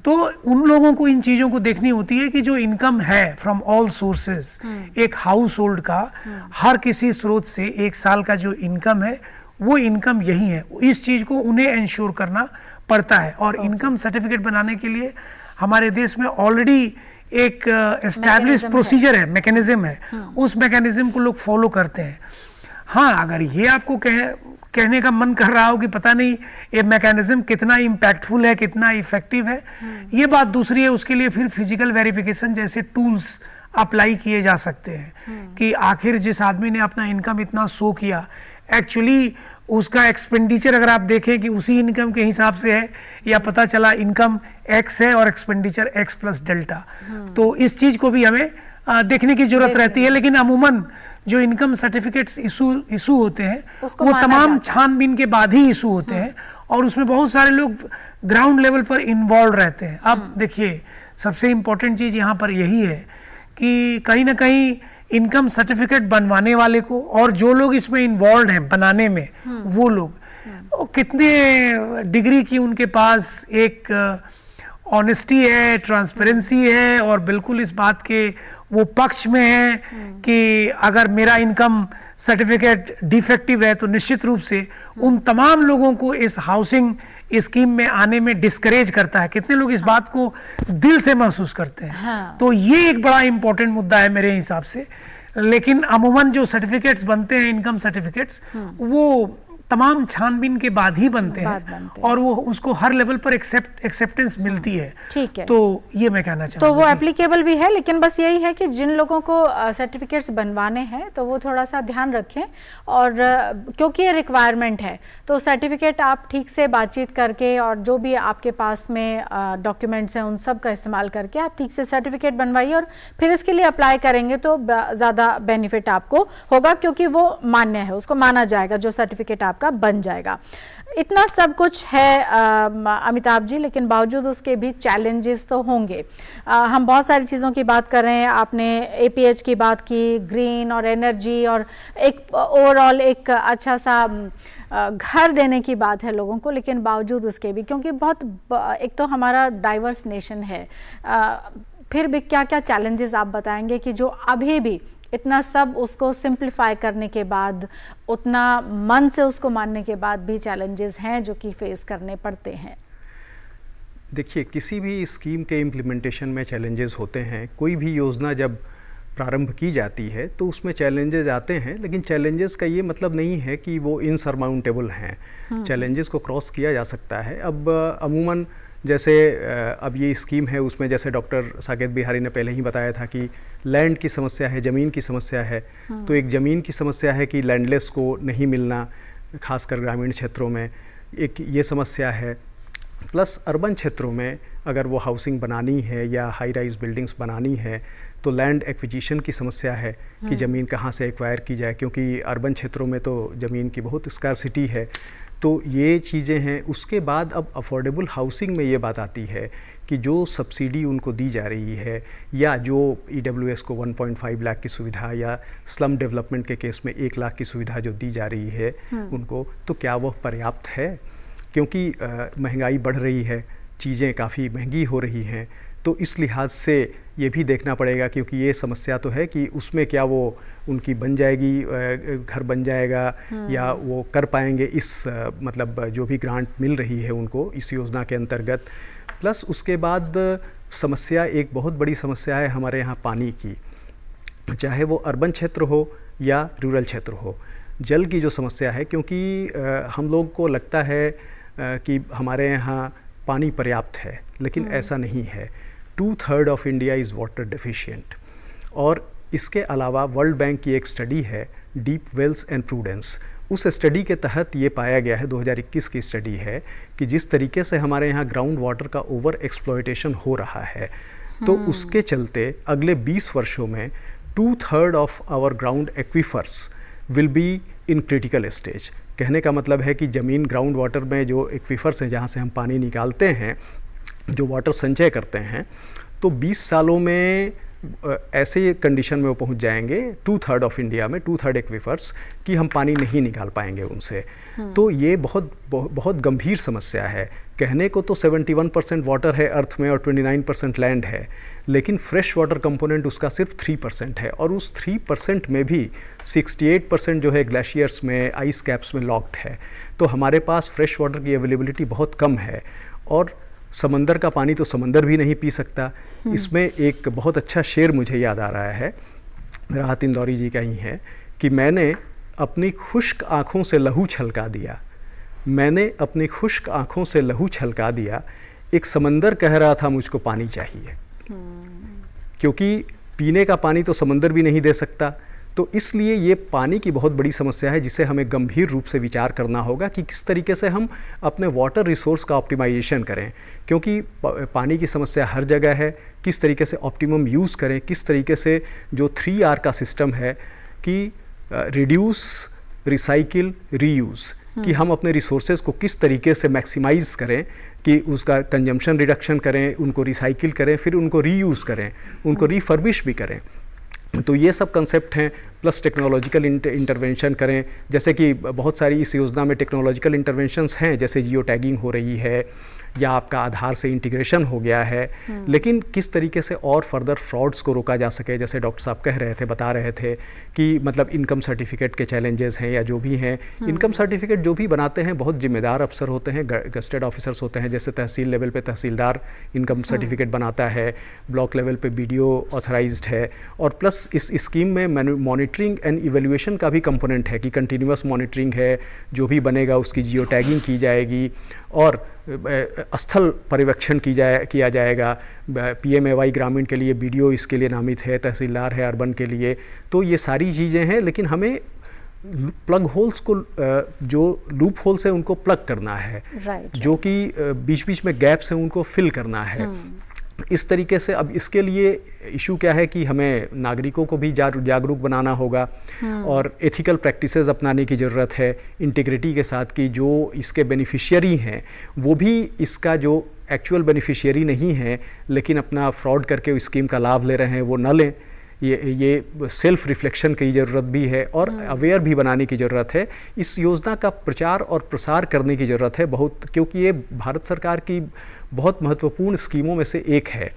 [SPEAKER 3] तो उन लोगों को इन चीज़ों को देखनी होती है कि जो इनकम है फ्रॉम ऑल सोर्सेज, एक हाउस होल्ड का हर किसी स्रोत से एक साल का जो इनकम है वो इनकम यही है, इस चीज़ को उन्हें इंश्योर करना पड़ता है। और इनकम सर्टिफिकेट बनाने के लिए हमारे देश में ऑलरेडी एक एस्टैब्लिश प्रोसीजर है, मैकेनिज्म है, उस मैकेनिज्म को लोग फॉलो करते हैं। हाँ, अगर ये आपको कहने का मन कर रहा हो कि पता नहीं ये मैकेनिज्म कितना इम्पैक्टफुल है, कितना इफेक्टिव है, ये बात दूसरी है। उसके लिए फिर फिजिकल वेरिफिकेशन जैसे टूल्स अप्लाई किए जा सकते हैं कि आखिर जिस आदमी ने अपना इनकम इतना शो किया, एक्चुअली उसका एक्सपेंडिचर अगर आप देखें कि उसी इनकम के हिसाब से है या पता चला इनकम एक्स है और एक्सपेंडिचर एक्स प्लस डेल्टा, तो इस चीज़ को भी हमें देखने की जरूरत रहती है। लेकिन अमूमन जो इनकम सर्टिफिकेट्स इशू होते हैं वो तमाम छानबीन के बाद ही इशू होते हैं और उसमें बहुत सारे लोग ग्राउंड लेवल पर इन्वॉल्व रहते हैं। अब देखिए, सबसे इम्पोर्टेंट चीज़ यहाँ पर यही है कि कहीं ना कहीं इनकम सर्टिफिकेट बनवाने वाले को और जो लोग इसमें इन्वॉल्व हैं बनाने में, वो लोग कितने डिग्री की उनके पास एक ऑनेस्टी है, ट्रांसपेरेंसी है और बिल्कुल इस बात के वो पक्ष में है कि अगर मेरा इनकम सर्टिफिकेट डिफेक्टिव है तो निश्चित रूप से उन तमाम लोगों को इस हाउसिंग स्कीम में आने में डिस्करेज करता है। कितने लोग इस बात को दिल से महसूस करते हैं। हाँ। तो ये एक बड़ा इंपॉर्टेंट मुद्दा है मेरे हिसाब से। लेकिन अमूमन जो सर्टिफिकेट्स बनते हैं, इनकम सर्टिफिकेट्स, वो तमाम छानबीन के बाद ही बनते हैं और वो उसको हर लेवल पर एक्सेप्टेंस मिलती है। ठीक है, तो ये मैं कहना चाहता हूँ।
[SPEAKER 1] तो वो एप्लीकेबल भी है, लेकिन बस यही है कि जिन लोगों को सर्टिफिकेट्स बनवाने हैं तो वो थोड़ा सा ध्यान रखें, और क्योंकि ये रिक्वायरमेंट है तो सर्टिफिकेट आप ठीक से बातचीत करके और जो भी आपके पास में डॉक्यूमेंट्स हैं उन सब का इस्तेमाल करके आप ठीक से सर्टिफिकेट बनवाइए और फिर इसके लिए अप्लाई करेंगे तो ज़्यादा बेनिफिट आपको होगा, क्योंकि वो मान्य है, उसको माना जाएगा जो सर्टिफिकेट आपका बन जाएगा। इतना सब कुछ है अमिताभ जी, लेकिन बावजूद उसके भी चैलेंजेस तो होंगे। हम बहुत सारी चीज़ों की बात कर रहे हैं, आपने APH की बात की, ग्रीन और एनर्जी, और एक ओवरऑल एक अच्छा सा घर देने की बात है लोगों को, लेकिन बावजूद उसके भी, क्योंकि बहुत एक तो हमारा डाइवर्स नेशन है, फिर भी क्या क्या चैलेंजेस आप बताएंगे कि जो अभी भी इतना सब उसको सिंप्लीफाई करने के बाद, उतना मन से उसको मानने के बाद भी चैलेंजेस हैं जो कि फेस करने पड़ते हैं?
[SPEAKER 2] देखिए, किसी भी स्कीम के इम्प्लीमेंटेशन में चैलेंजेस होते हैं। कोई भी योजना जब प्रारंभ की जाती है तो उसमें चैलेंजेस आते हैं, लेकिन चैलेंजेस का ये मतलब नहीं है कि वो इनसरमाउंटेबल हैं। चैलेंजेस को क्रॉस किया जा सकता है। अब अमूमन जैसे अब ये स्कीम है, उसमें जैसे डॉक्टर साकेत बिहारी ने पहले ही बताया था कि लैंड की समस्या है, ज़मीन की समस्या है। तो एक ज़मीन की समस्या है कि लैंडलेस को नहीं मिलना, खासकर ग्रामीण क्षेत्रों में एक ये समस्या है। प्लस अर्बन क्षेत्रों में अगर वो हाउसिंग बनानी है या हाई राइज बिल्डिंग्स बनानी है तो लैंड एक्विजिशन की समस्या है कि ज़मीन कहाँ से एक्वायर की जाए, क्योंकि अर्बन क्षेत्रों में तो ज़मीन की बहुत स्कार्सिटी है। तो ये चीज़ें हैं। उसके बाद अब अफोर्डेबल हाउसिंग में ये बात आती है कि जो सब्सिडी उनको दी जा रही है, या जो EWS को 1.5 लाख की सुविधा, या स्लम डेवलपमेंट के केस में 1 लाख की सुविधा जो दी जा रही है उनको, तो क्या वह पर्याप्त है? क्योंकि महंगाई बढ़ रही है, चीज़ें काफ़ी महंगी हो रही हैं, तो इस लिहाज से ये भी देखना पड़ेगा, क्योंकि ये समस्या तो है कि उसमें क्या वो उनकी बन जाएगी, घर बन जाएगा, या वो कर पाएंगे इस मतलब जो भी ग्रांट मिल रही है उनको इस योजना के अंतर्गत। प्लस उसके बाद समस्या, एक बहुत बड़ी समस्या है हमारे यहाँ पानी की, चाहे वो अर्बन क्षेत्र हो या रूरल क्षेत्र हो। जल की जो समस्या है, क्योंकि हम लोग को लगता है कि हमारे यहाँ पानी पर्याप्त है, लेकिन ऐसा नहीं है। 2/3 of India is water deficient. और इसके अलावा वर्ल्ड बैंक की एक स्टडी है, डीप वेल्स एंड प्रूडेंस, उस स्टडी के तहत ये पाया गया है, 2021 की स्टडी है, कि जिस तरीके से हमारे यहाँ ग्राउंड वाटर का ओवर एक्सप्लॉयटेशन हो रहा है, तो उसके चलते अगले 20 वर्षों में 2/3 of our ground aquifers will be in critical stage. कहने का मतलब है कि ज़मीन ग्राउंड वाटर में जो एक्वीफर्स हैं, जहाँ से हम पानी निकालते हैं, जो वाटर संचय करते हैं, तो 20 सालों में ऐसे कंडीशन में वो पहुंच जाएंगे 2/3 ऑफ इंडिया में, 2/3 एक्वीफर्स, कि हम पानी नहीं निकाल पाएंगे उनसे। तो ये बहुत गंभीर समस्या है। कहने को तो 71% वाटर है अर्थ में और 29% लैंड है, लेकिन फ्रेश वाटर कंपोनेंट उसका सिर्फ 3% है, और उस 3% में भी 68% जो है ग्लेशियर्स में, आइस कैप्स में लॉक्ड है। तो हमारे पास फ्रेश वाटर की अवेलेबिलिटी बहुत कम है, और समंदर का पानी तो समंदर भी नहीं पी सकता। इसमें एक बहुत अच्छा शेर मुझे याद आ रहा है, राहत इंदौरी जी का ही है, कि मैंने अपनी खुश्क आँखों से लहू छलका दिया, मैंने अपनी खुश्क आँखों से लहू छलका दिया, एक समंदर कह रहा था मुझको पानी चाहिए। क्योंकि पीने का पानी तो समंदर भी नहीं दे सकता। तो इसलिए ये पानी की बहुत बड़ी समस्या है, जिसे हमें गंभीर रूप से विचार करना होगा कि किस तरीके से हम अपने वाटर रिसोर्स का ऑप्टिमाइजेशन करें, क्योंकि पानी की समस्या हर जगह है। किस तरीके से ऑप्टिमम यूज़ करें, किस तरीके से जो 3R का सिस्टम है कि रिड्यूस, रिसाइकिल, रीयूज़, कि हम अपने रिसोर्सेज को किस तरीके से मैक्सिमाइज़ करें, कि उसका कंजम्पशन रिडक्शन करें, उनको रिसाइकिल करें, फिर उनको रीयूज़ करें, उनको रीफर्बिश भी करें। तो ये सब कंसेप्ट हैं। प्लस टेक्नोलॉजिकल इंटरवेंशन करें, जैसे कि बहुत सारी इस योजना में टेक्नोलॉजिकल इंटरवेंशंस हैं, जैसे जियो टैगिंग हो रही है, या आपका आधार से इंटीग्रेशन हो गया है। लेकिन किस तरीके से और फर्दर फ्रॉड्स को रोका जा सके, जैसे डॉक्टर साहब कह रहे थे, बता रहे थे कि मतलब इनकम सर्टिफिकेट के चैलेंजेस हैं या जो भी हैं। इनकम सर्टिफिकेट जो भी बनाते हैं बहुत जिम्मेदार अफसर होते हैं, गस्टेड ऑफिसर्स होते हैं। जैसे तहसील लेवल पे तहसीलदार इनकम सर्टिफिकेट बनाता है, ब्लॉक लेवल पे BDO ऑथराइज्ड है। और प्लस इस स्कीम में मॉनिटरिंग एंड इवेल्युएशन का भी कंपोनेंट है कि कंटिन्यूअस मॉनिटरिंग है, जो भी बनेगा उसकी जियो टैगिंग की जाएगी, और स्थल पर्यवेक्षण किया जाएगा। PMAY ग्रामीण के लिए BDO इसके लिए नामित है, तहसीलदार है अर्बन के लिए। तो ये सारी चीज़ें हैं, लेकिन हमें प्लग होल्स को, जो लूप होल्स हैं उनको प्लग करना है, जो कि बीच बीच में गैप्स हैं उनको फिल करना है। इस तरीके से अब इसके लिए इशू क्या है कि हमें नागरिकों को भी जागरूक बनाना होगा और एथिकल प्रैक्टिसेस अपनाने की ज़रूरत है इंटीग्रिटी के साथ, कि जो इसके बेनिफिशियरी हैं वो भी इसका जो एक्चुअल बेनिफिशियरी नहीं है लेकिन अपना फ्रॉड करके उस स्कीम का लाभ ले रहे हैं वो न लें। ये सेल्फ रिफ्लेक्शन की ज़रूरत भी है और अवेयर भी बनाने की ज़रूरत है। इस योजना का प्रचार और प्रसार करने की ज़रूरत है बहुत, क्योंकि ये भारत सरकार की बहुत महत्वपूर्ण स्कीमों में से एक है।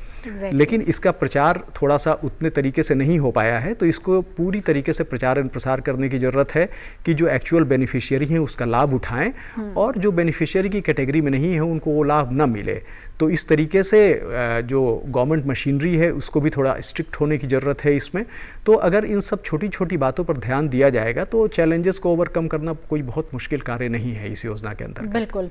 [SPEAKER 2] लेकिन इसका प्रचार थोड़ा सा उतने तरीके से नहीं हो पाया है, तो इसको पूरी तरीके से प्रचार और प्रसार करने की ज़रूरत है कि जो एक्चुअल बेनिफिशियरी हैं उसका लाभ उठाएं और जो बेनिफिशियरी की कैटेगरी में नहीं है उनको वो लाभ न मिले। तो इस तरीके से जो गवर्नमेंट मशीनरी है उसको भी थोड़ा स्ट्रिक्ट होने की ज़रूरत है इसमें। तो अगर इन सब छोटी छोटी बातों पर ध्यान दिया जाएगा तो चैलेंजेस को ओवरकम करना कोई बहुत मुश्किल कार्य नहीं है इस योजना के अंदर।
[SPEAKER 1] बिल्कुल।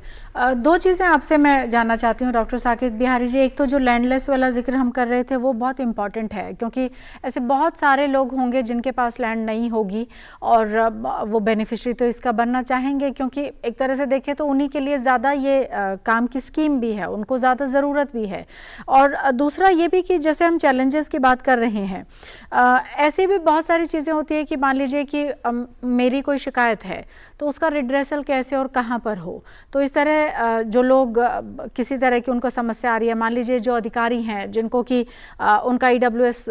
[SPEAKER 1] दो चीज़ें आपसे मैं जानना चाहती हूँ डॉक्टर साकेत बिहारी जी। एक तो जो लैंडलेस वाला जिक्र हम कर रहे थे वो बहुत इंपॉर्टेंट है, क्योंकि ऐसे बहुत सारे लोग होंगे जिनके पास लैंड नहीं होगी और वो बेनिफिशरी तो इसका बनना चाहेंगे, क्योंकि एक तरह से देखें तो उन्हीं के लिए ज़्यादा ये काम की स्कीम भी है, उनको ज़्यादा ज़रूरत भी है। और दूसरा ये भी कि जैसे हम चैलेंजेस की बात कर रहे हैं, ऐसी भी बहुत सारी चीज़ें होती है कि मान लीजिए कि मेरी कोई शिकायत है तो उसका रिड्रेसल कैसे और कहाँ पर हो। तो इस तरह जो लोग किसी तरह की उनको समस्या आ रही है, मान लीजिए जो अधिकारी हैं जिनको कि उनका EWS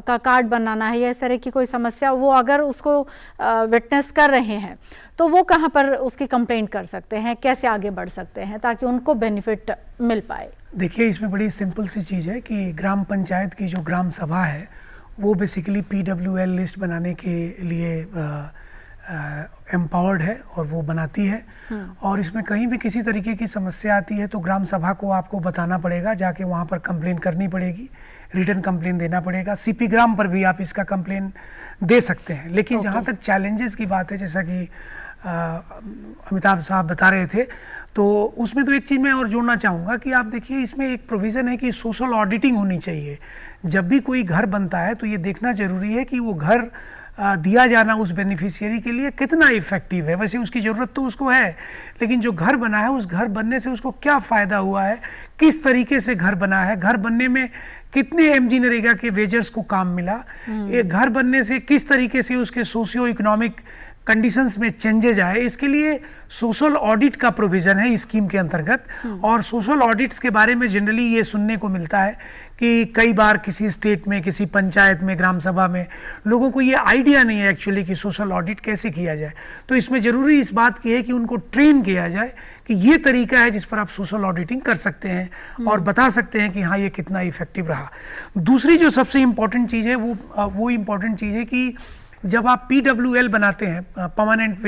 [SPEAKER 1] का कार्ड बनाना है या इस तरह की कोई समस्या, वो अगर उसको विटनेस कर रहे हैं तो वो कहाँ पर उसकी कंप्लेंट कर सकते हैं, कैसे आगे बढ़ सकते हैं ताकि उनको बेनिफिट मिल पाए?
[SPEAKER 3] देखिए, इसमें बड़ी सिंपल सी चीज़ है कि ग्राम पंचायत की जो ग्राम सभा है वो बेसिकली PWL लिस्ट बनाने के लिए एम्पावर्ड है और वो बनाती है। और इसमें कहीं भी किसी तरीके की समस्या आती है तो ग्राम सभा को आपको बताना पड़ेगा, जाके वहाँ पर कंप्लेन करनी पड़ेगी, रिटर्न कंप्लेन देना पड़ेगा। CP ग्राम पर भी आप इसका कंप्लेन दे सकते हैं। लेकिन जहाँ तक चैलेंजेस की बात है, जैसा कि अमिताभ साहब बता रहे थे, तो उसमें तो एक चीज़ मैं और जोड़ना चाहूँगा कि आप देखिए इसमें एक प्रोविज़न है कि सोशल ऑडिटिंग होनी चाहिए। जब भी कोई घर बनता है तो ये देखना ज़रूरी है कि वो घर दिया जाना उस बेनिफिशियरी के लिए कितना इफ़ेक्टिव है। वैसे उसकी ज़रूरत तो उसको है, लेकिन जो घर बना है उस घर बनने से उसको क्या फ़ायदा हुआ है, किस तरीके से घर बना है, घर बनने में कितने MG नरेगा के वेजर्स को काम मिला, ये घर बनने से किस तरीके से उसके सोशियो इकोनॉमिक कंडीशंस में चेंजेज आए, इसके लिए सोशल ऑडिट का प्रोविज़न है इस स्कीम के अंतर्गत। और सोशल ऑडिट्स के बारे में जनरली ये सुनने को मिलता है कि कई बार किसी स्टेट में, किसी पंचायत में, ग्राम सभा में लोगों को ये आइडिया नहीं है एक्चुअली कि सोशल ऑडिट कैसे किया जाए। तो इसमें ज़रूरी इस बात की है कि उनको ट्रेन किया जाए कि ये तरीका है जिस पर आप सोशल ऑडिटिंग कर सकते हैं और बता सकते हैं कि हाँ ये कितना इफेक्टिव रहा। दूसरी जो सबसे इम्पॉर्टेंट चीज़ है वो इम्पॉर्टेंट चीज़ है कि जब आप PWL बनाते हैं, परमानेंट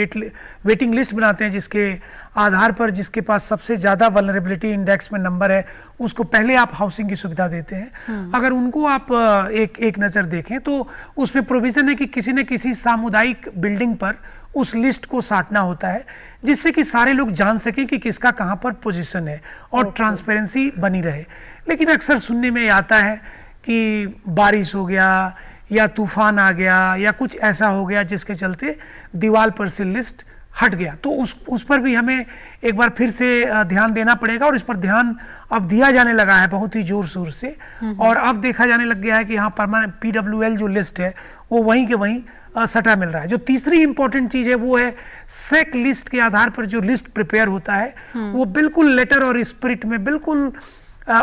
[SPEAKER 3] वेटिंग लिस्ट बनाते हैं, जिसके आधार पर जिसके पास सबसे ज़्यादा वल्नरेबिलिटी इंडेक्स में नंबर है उसको पहले आप हाउसिंग की सुविधा देते हैं। अगर उनको आप एक नज़र देखें तो उसमें प्रोविज़न है कि किसी न किसी सामुदायिक बिल्डिंग पर उस लिस्ट को साटना होता है, जिससे कि सारे लोग जान सकें कि किसका कहाँ पर पोजीशन है और ट्रांसपेरेंसी बनी रहे। लेकिन अक्सर सुनने में आता है कि बारिश हो गया या तूफान आ गया या कुछ ऐसा हो गया जिसके चलते दीवार पर से लिस्ट हट गया, तो उस पर भी हमें एक बार फिर से ध्यान देना पड़ेगा। और इस पर ध्यान अब दिया जाने लगा है बहुत ही जोर शोर से, और अब देखा जाने लग गया है कि हाँ परमानेंट PWL जो लिस्ट है वो वहीं के वहीं सटा मिल रहा है। जो तीसरी इंपॉर्टेंट चीज़ है वो है सेक लिस्ट के आधार पर जो लिस्ट प्रिपेयर होता है वो बिल्कुल लेटर और स्पिरिट में बिल्कुल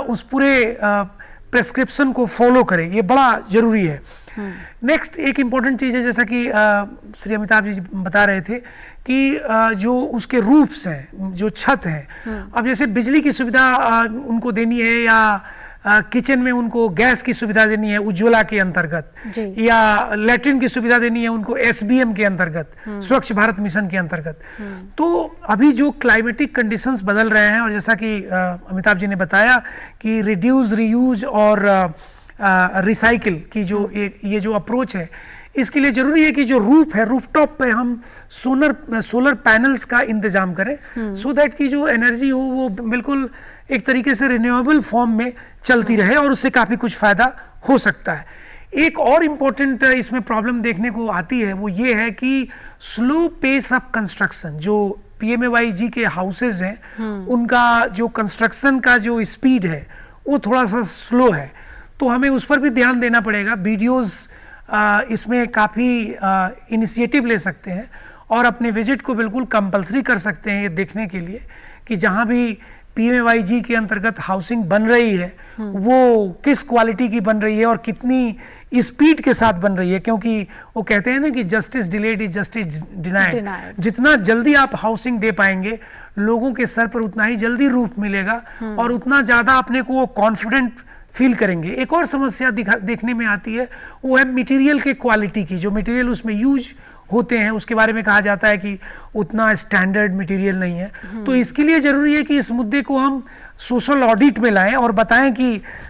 [SPEAKER 3] उस पूरे प्रेस्क्रिप्शन को फॉलो करे, ये बड़ा ज़रूरी है। नेक्स्ट एक इम्पॉर्टेंट चीज़ है, जैसा कि श्री अमिताभ जी बता रहे थे कि जो उसके रूफ्स हैं, जो छत हैं, अब जैसे बिजली की सुविधा उनको देनी है या किचन में उनको गैस की सुविधा देनी है उज्ज्वला के अंतर्गत, या लैट्रिन की सुविधा देनी है उनको SBM के अंतर्गत, स्वच्छ भारत मिशन के अंतर्गत। तो अभी जो क्लाइमेटिक कंडीशंस बदल रहे हैं और जैसा कि अमिताभ जी ने बताया कि रिड्यूस, रीयूज और रिसाइकिल की जो ये जो अप्रोच है, इसके लिए जरूरी है कि जो रूफ है, रूफटॉप पे हम सोलर पैनल्स का इंतजाम करें, सो दैट कि जो एनर्जी हो वो बिल्कुल एक तरीके से रिन्यूएबल फॉर्म में चलती रहे और उससे काफ़ी कुछ फ़ायदा हो सकता है। एक और इम्पोर्टेंट इसमें प्रॉब्लम देखने को आती है वो ये है कि स्लो पेस ऑफ कंस्ट्रक्शन, जो PMAYG के हाउसेज हैं उनका जो कंस्ट्रक्शन का जो स्पीड है वो थोड़ा सा स्लो है, तो हमें उस पर भी ध्यान देना पड़ेगा। वीडियोज़ इसमें काफ़ी इनिशिएटिव ले सकते हैं और अपने विजिट को बिल्कुल कंपलसरी कर सकते हैं ये देखने के लिए कि जहाँ भी PMAYG के अंतर्गत हाउसिंग बन रही है वो किस क्वालिटी की बन रही है और कितनी स्पीड के साथ बन रही है, क्योंकि वो कहते हैं ना कि justice delayed is justice denied. जितना जल्दी आप हाउसिंग दे पाएंगे लोगों के सर पर उतना ही जल्दी रूफ मिलेगा और उतना ज़्यादा अपने को वो कॉन्फिडेंट फील करेंगे। एक और समस्या देखने में आती है वो है मटेरियल के क्वालिटी की। जो मटेरियल उसमें यूज होते हैं उसके बारे में कहा जाता है कि उतना स्टैंडर्ड मटेरियल नहीं है। तो इसके लिए ज़रूरी है कि इस मुद्दे को हम सोशल ऑडिट में लाएं और बताएं कि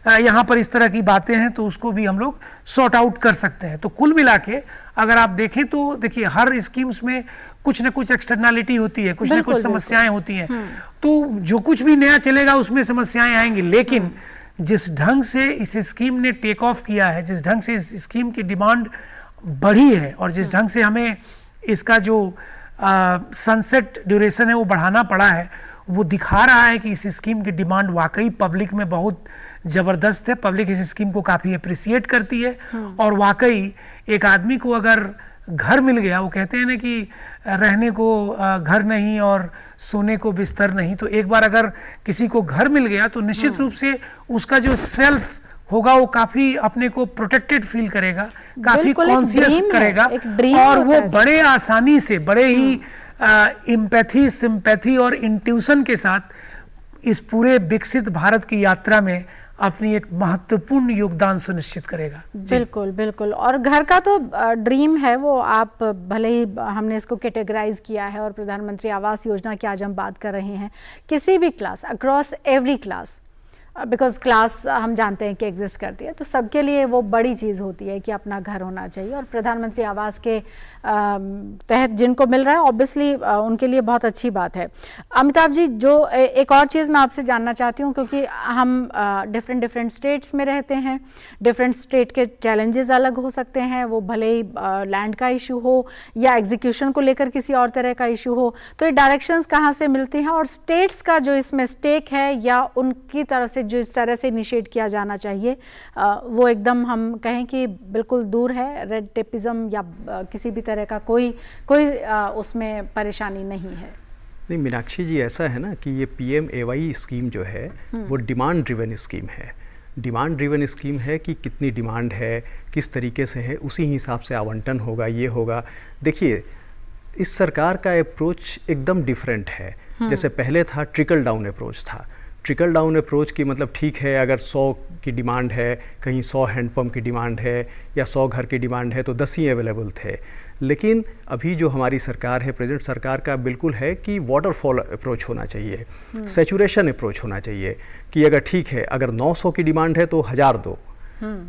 [SPEAKER 3] यहाँ पर इस तरह की बातें हैं, तो उसको भी हम लोग सॉर्ट आउट कर सकते हैं। तो कुल मिला के अगर आप देखें तो देखिए हर स्कीम्स में कुछ ना कुछ एक्सटर्नलिटी होती है, कुछ ना कुछ समस्याएं होती हैं। तो जो कुछ भी नया चलेगा उसमें समस्याएं आएंगी, लेकिन जिस ढंग से इस स्कीम ने टेक ऑफ किया है, जिस ढंग से इस स्कीम की डिमांड बढ़ी है और जिस ढंग से हमें इसका जो सनसेट ड्यूरेशन है वो बढ़ाना पड़ा है, वो दिखा रहा है कि इस स्कीम की डिमांड वाकई पब्लिक में बहुत ज़बरदस्त है। पब्लिक इस स्कीम को काफ़ी अप्रिसिएट करती है और वाकई एक आदमी को अगर घर मिल गया, वो कहते हैं ना कि रहने को घर नहीं और सोने को बिस्तर नहीं, तो एक बार अगर किसी को घर मिल गया तो निश्चित रूप से उसका जो सेल्फ होगा वो काफी अपने को प्रोटेक्टेड फील करेगा, काफी कॉन्शियस करेगा और वो बड़े आसानी से, बड़े ही एम्पैथी, सिंपैथी और इंट्यूशन के साथ इस पूरे विकसित भारत की यात्रा में अपनी एक महत्वपूर्ण योगदान सुनिश्चित करेगा।
[SPEAKER 1] बिल्कुल बिल्कुल। और घर का तो ड्रीम है वो, आप भले ही हमने इसको कैटेगराइज किया है और प्रधानमंत्री आवास योजना की आज हम बात कर रहे हैं, किसी भी class, across every class, because class हम जानते हैं कि एग्जिस्ट करती है, तो सबके लिए वो बड़ी चीज़ होती है कि अपना घर होना चाहिए। और प्रधानमंत्री आवास के तहत जिनको मिल रहा है ऑब्वियसली उनके लिए बहुत अच्छी बात है। अमिताभ जी, जो एक और चीज़ मैं आपसे जानना चाहती हूँ, क्योंकि हम डिफरेंट स्टेट्स में रहते हैं, डिफरेंट स्टेट के चैलेंजेस अलग हो सकते हैं, वो भले ही लैंड का इशू हो या एग्जीक्यूशन को लेकर किसी और तरह का इशू हो, तो ये डायरेक्शंस कहाँ से मिलती हैं और स्टेट्स का जो इसमें स्टेक है या उनकी तरफ से जो इस तरह से इनिशिएट किया जाना चाहिए वो एकदम हम कहें कि बिल्कुल दूर है, रेड टेपिज्म या किसी भी तरह का कोई उसमें परेशानी नहीं है?
[SPEAKER 2] नहीं मीनाक्षी जी, ऐसा है ना कि ये PMAY स्कीम जो है वो डिमांड ड्रिवन स्कीम है। डिमांड ड्रिवन स्कीम है कि कितनी डिमांड है, किस तरीके से है, उसी हिसाब से आवंटन होगा, ये होगा। देखिए इस सरकार का अप्रोच एकदम डिफरेंट है। जैसे पहले था ट्रिकल डाउन अप्रोच था। ट्रिकल डाउन अप्रोच की मतलब ठीक है, अगर 100 की डिमांड है, कहीं 100 हैंडपम्प की डिमांड है या 100 घर की डिमांड है तो 10 ही अवेलेबल थे। लेकिन अभी जो हमारी सरकार है, प्रेजेंट सरकार का बिल्कुल है कि वाटरफॉल अप्रोच होना चाहिए, सैचुरेशन अप्रोच होना चाहिए कि अगर ठीक है, अगर 900 की डिमांड है तो 1000 दो।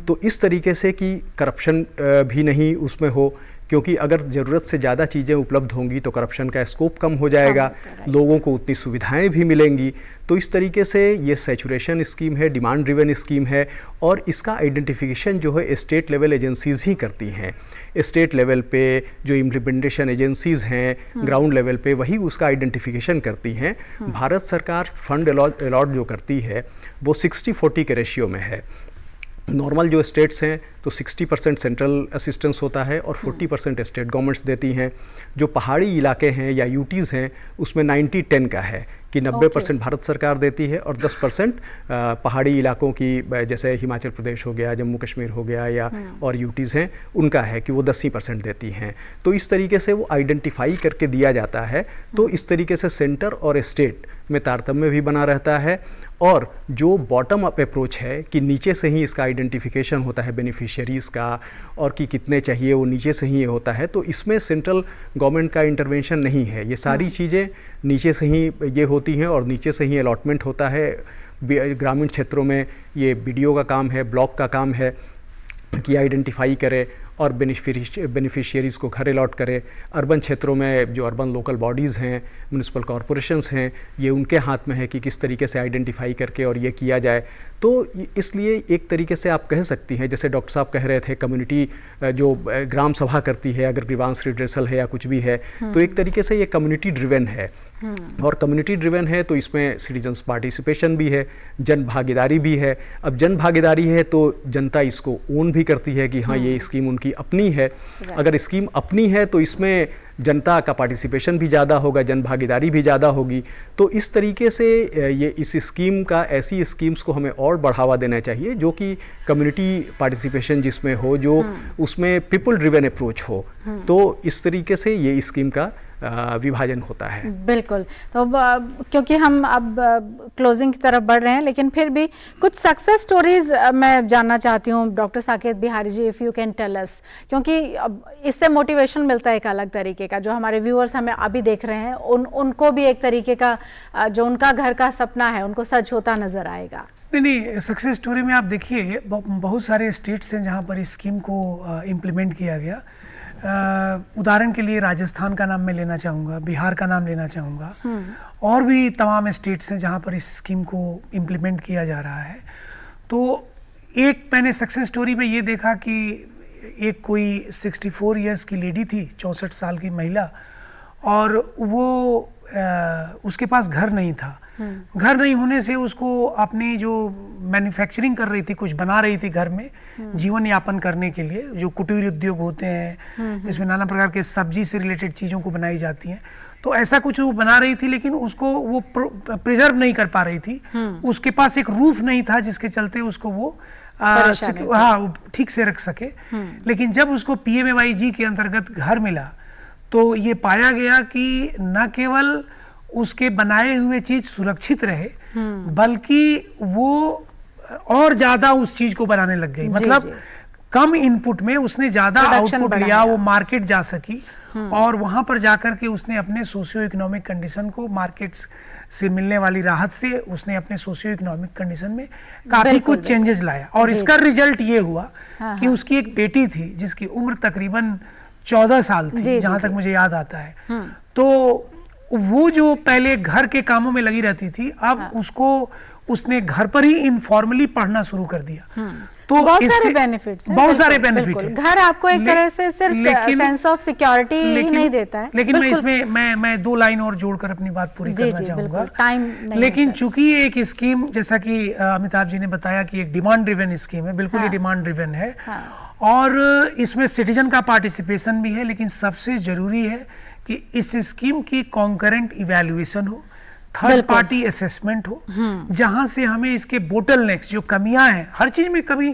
[SPEAKER 2] तो इस तरीके से कि करप्शन भी नहीं उसमें हो, क्योंकि अगर ज़रूरत से ज़्यादा चीज़ें उपलब्ध होंगी तो करप्शन का स्कोप कम हो जाएगा, लोगों को उतनी सुविधाएं भी मिलेंगी। तो इस तरीके से ये सैचुरेशन स्कीम है, डिमांड ड्रिवन स्कीम है और इसका आइडेंटिफिकेशन जो है स्टेट लेवल एजेंसीज़ ही करती हैं। स्टेट लेवल पे जो इम्प्लीमेंटेशन एजेंसीज़ हैं, ग्राउंड लेवल पे वही उसका आइडेंटिफिकेशन करती हैं। भारत सरकार फंड अलॉट जो करती है वो 60-40 के रेशियो में है। नॉर्मल जो स्टेट्स हैं तो 60% सेंट्रल असिस्टेंस होता है और 40% स्टेट गवर्नमेंट्स देती हैं। जो पहाड़ी इलाके हैं या यूटीज़ हैं उसमें 90-10 का है कि 90% भारत सरकार देती है और 10% पहाड़ी इलाकों की, जैसे हिमाचल प्रदेश हो गया, जम्मू कश्मीर हो गया या और यूटीज़ हैं, उनका है कि वो 10% देती हैं। तो इस तरीके से वो आइडेंटिफाई करके दिया जाता है। तो इस तरीके से सेंटर और स्टेट में तारतम्य भी बना रहता है। और जो बॉटम अप अप्रोच है कि नीचे से ही इसका आइडेंटिफिकेशन होता है बेनिफिशियरीज़ का और कि कितने चाहिए, वो नीचे से ही ये होता है। तो इसमें सेंट्रल गवर्नमेंट का इंटरवेंशन नहीं है, ये सारी चीज़ें नीचे से ही ये होती हैं और नीचे से ही अलॉटमेंट होता है। ग्रामीण क्षेत्रों में ये BDO का काम है, ब्लॉक का काम है कि आइडेंटिफाई करे और बेनिफिशियरीज़ को घर अलॉट करे। अर्बन क्षेत्रों में जो अर्बन लोकल बॉडीज़ हैं, म्यूनिसिपल कॉरपोरेशंस हैं, ये उनके हाथ में है कि किस तरीके से आइडेंटिफाई करके और ये किया जाए। तो इसलिए एक तरीके से आप कह सकती हैं, जैसे डॉक्टर साहब कह रहे थे, कम्युनिटी जो ग्राम सभा करती है, अगर ग्रीवांस रिड्रेसल है या कुछ भी है, तो एक तरीके से ये कम्युनिटी ड्रिवन है और कम्युनिटी ड्रिवन है तो इसमें सिटीजन्स पार्टिसिपेशन भी है, जन भागीदारी भी है। अब जन भागीदारी है तो जनता इसको ओन भी करती है कि हाँ ये स्कीम उनकी अपनी है। अगर स्कीम अपनी है तो इसमें जनता का पार्टिसिपेशन भी ज़्यादा होगा, जन भागीदारी भी ज़्यादा होगी। तो इस तरीके से ये इस स्कीम का, ऐसी स्कीम्स को हमें और बढ़ावा देना चाहिए जो कि कम्युनिटी पार्टिसिपेशन जिसमें हो, जो उसमें पीपल ड्रिवन अप्रोच हो। तो इस तरीके से ये स्कीम का विभाजन होता है।
[SPEAKER 1] बिल्कुल। तो क्योंकि हम अब क्लोजिंग की तरफ बढ़ रहे हैं, लेकिन फिर भी कुछ सक्सेस स्टोरीज मैं जानना चाहती हूँ doctor Saket Bihari ji, if you can tell us, क्योंकि इससे मोटिवेशन मिलता है एक अलग तरीके का। जो हमारे व्यूअर्स हमें अभी देख रहे हैं उनको भी एक तरीके का जो उनका घर का सपना है उनको सच होता नजर आएगा।
[SPEAKER 3] नहीं, सक्सेस स्टोरी में आप देखिए बहुत सारे स्टेट्स हैं जहाँ पर इस स्कीम को इम्प्लीमेंट किया गया। उदाहरण के लिए राजस्थान का नाम मैं लेना चाहूँगा, बिहार का नाम लेना चाहूँगा, और भी तमाम स्टेट्स हैं जहाँ पर इस स्कीम को इम्प्लीमेंट किया जा रहा है। तो एक मैंने सक्सेस स्टोरी में ये देखा कि एक कोई 64 इयर्स की लेडी थी, 64 साल की महिला, और वो उसके पास घर नहीं था। घर नहीं होने से उसको अपनी जो मैन्युफैक्चरिंग कर रही थी, कुछ बना रही थी घर में जीवन यापन करने के लिए, जो कुटीर उद्योग होते हैं इसमें नाना प्रकार के सब्जी से रिलेटेड चीज़ों को बनाई जाती हैं। तो ऐसा कुछ वो बना रही थी, लेकिन उसको वो प्रिजर्व नहीं कर पा रही थी। उसके पास एक रूफ नहीं था जिसके चलते उसको वो हाँ ठीक से रख सके। लेकिन जब उसको PMAYG के अंतर्गत घर मिला तो ये पाया गया कि न केवल उसके बनाए हुए चीज सुरक्षित रहे, बल्कि वो और ज्यादा उस चीज को बनाने लग गई। मतलब कम इनपुट में उसने ज्यादा आउटपुट लिया, वो मार्केट जा सकी, और वहां पर जाकर के उसने अपने सोशियो इकोनॉमिक कंडीशन को, मार्केट से मिलने वाली राहत से उसने अपने सोशियो इकोनॉमिक कंडीशन में काफी कुछ चेंजेस लाया। और इसका रिजल्ट ये हुआ कि उसकी एक बेटी थी जिसकी उम्र तकरीबन 14 साल थी, जहां तक मुझे याद आता है। तो वो जो पहले घर के कामों में लगी रहती थी, अब उसने घर पर ही इनफॉर्मली पढ़ना शुरू कर दिया। तो
[SPEAKER 1] बहुत सारे बेनिफिट्स हैं,
[SPEAKER 3] बहुत सारे बेनिफिट हैं।
[SPEAKER 1] घर आपको एक तरह से सिर्फ सेंस ऑफ सिक्योरिटी ही नहीं देता है।
[SPEAKER 3] लेकिन मैं इसमें मैं 2 लाइन और जोड़कर अपनी बात पूरी करना चाहूंगा।
[SPEAKER 1] टाइम
[SPEAKER 3] लेकिन चूंकि एक स्कीम, जैसा कि अमिताभ जी ने बताया कि एक डिमांड ड्रिवन स्कीम है, बिल्कुल ही डिमांड ड्रिवन है, और इसमें सिटीजन का पार्टिसिपेशन भी है। लेकिन सबसे जरूरी है कि इस स्कीम की कॉन्करेंट इवैल्यूएशन हो, थर्ड पार्टी असेसमेंट हो, जहां से हमें इसके बोटलनेक्स, जो कमियां हैं, हर चीज में कमी,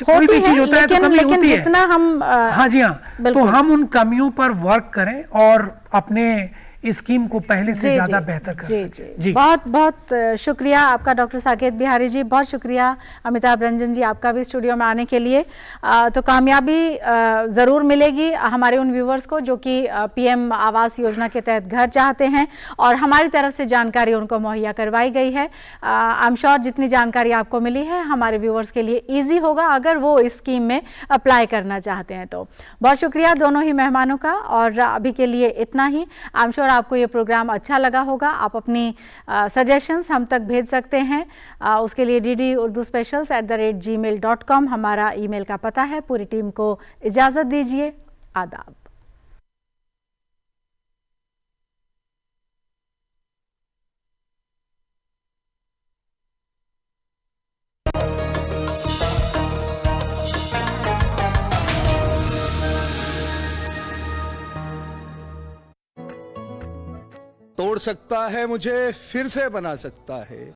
[SPEAKER 3] कोई भी चीज होता है तो कमी होती है।
[SPEAKER 1] जितना हम
[SPEAKER 3] हाँ जी हाँ, तो हम उन कमियों पर वर्क करें और अपने इस स्कीम को पहले से ज्यादा बेहतर कर सकें।
[SPEAKER 1] जी, बहुत बहुत शुक्रिया आपका डॉक्टर साकेत बिहारी जी, बहुत शुक्रिया अमिताभ रंजन जी आपका भी स्टूडियो में आने के लिए। तो कामयाबी ज़रूर मिलेगी हमारे उन व्यूवर्स को जो कि PM आवास योजना के तहत घर चाहते हैं, और हमारी तरफ से जानकारी उनको मुहैया करवाई गई है। आई एम श्योर जितनी जानकारी आपको मिली है हमारे व्यूवर्स के लिए ईजी होगा अगर वो इस स्कीम में अप्लाई करना चाहते हैं। तो बहुत शुक्रिया दोनों ही मेहमानों का, और अभी के लिए इतना ही। आई एम श्योर आपको ये प्रोग्राम अच्छा लगा होगा। आप अपनी सजेशंस हम तक भेज सकते हैं, उसके लिए ddurduspecials@gmail.com हमारा ईमेल का पता है। पूरी टीम को इजाज़त दीजिए, आदाब।
[SPEAKER 4] तोड़ सकता है मुझे, फिर से बना सकता है।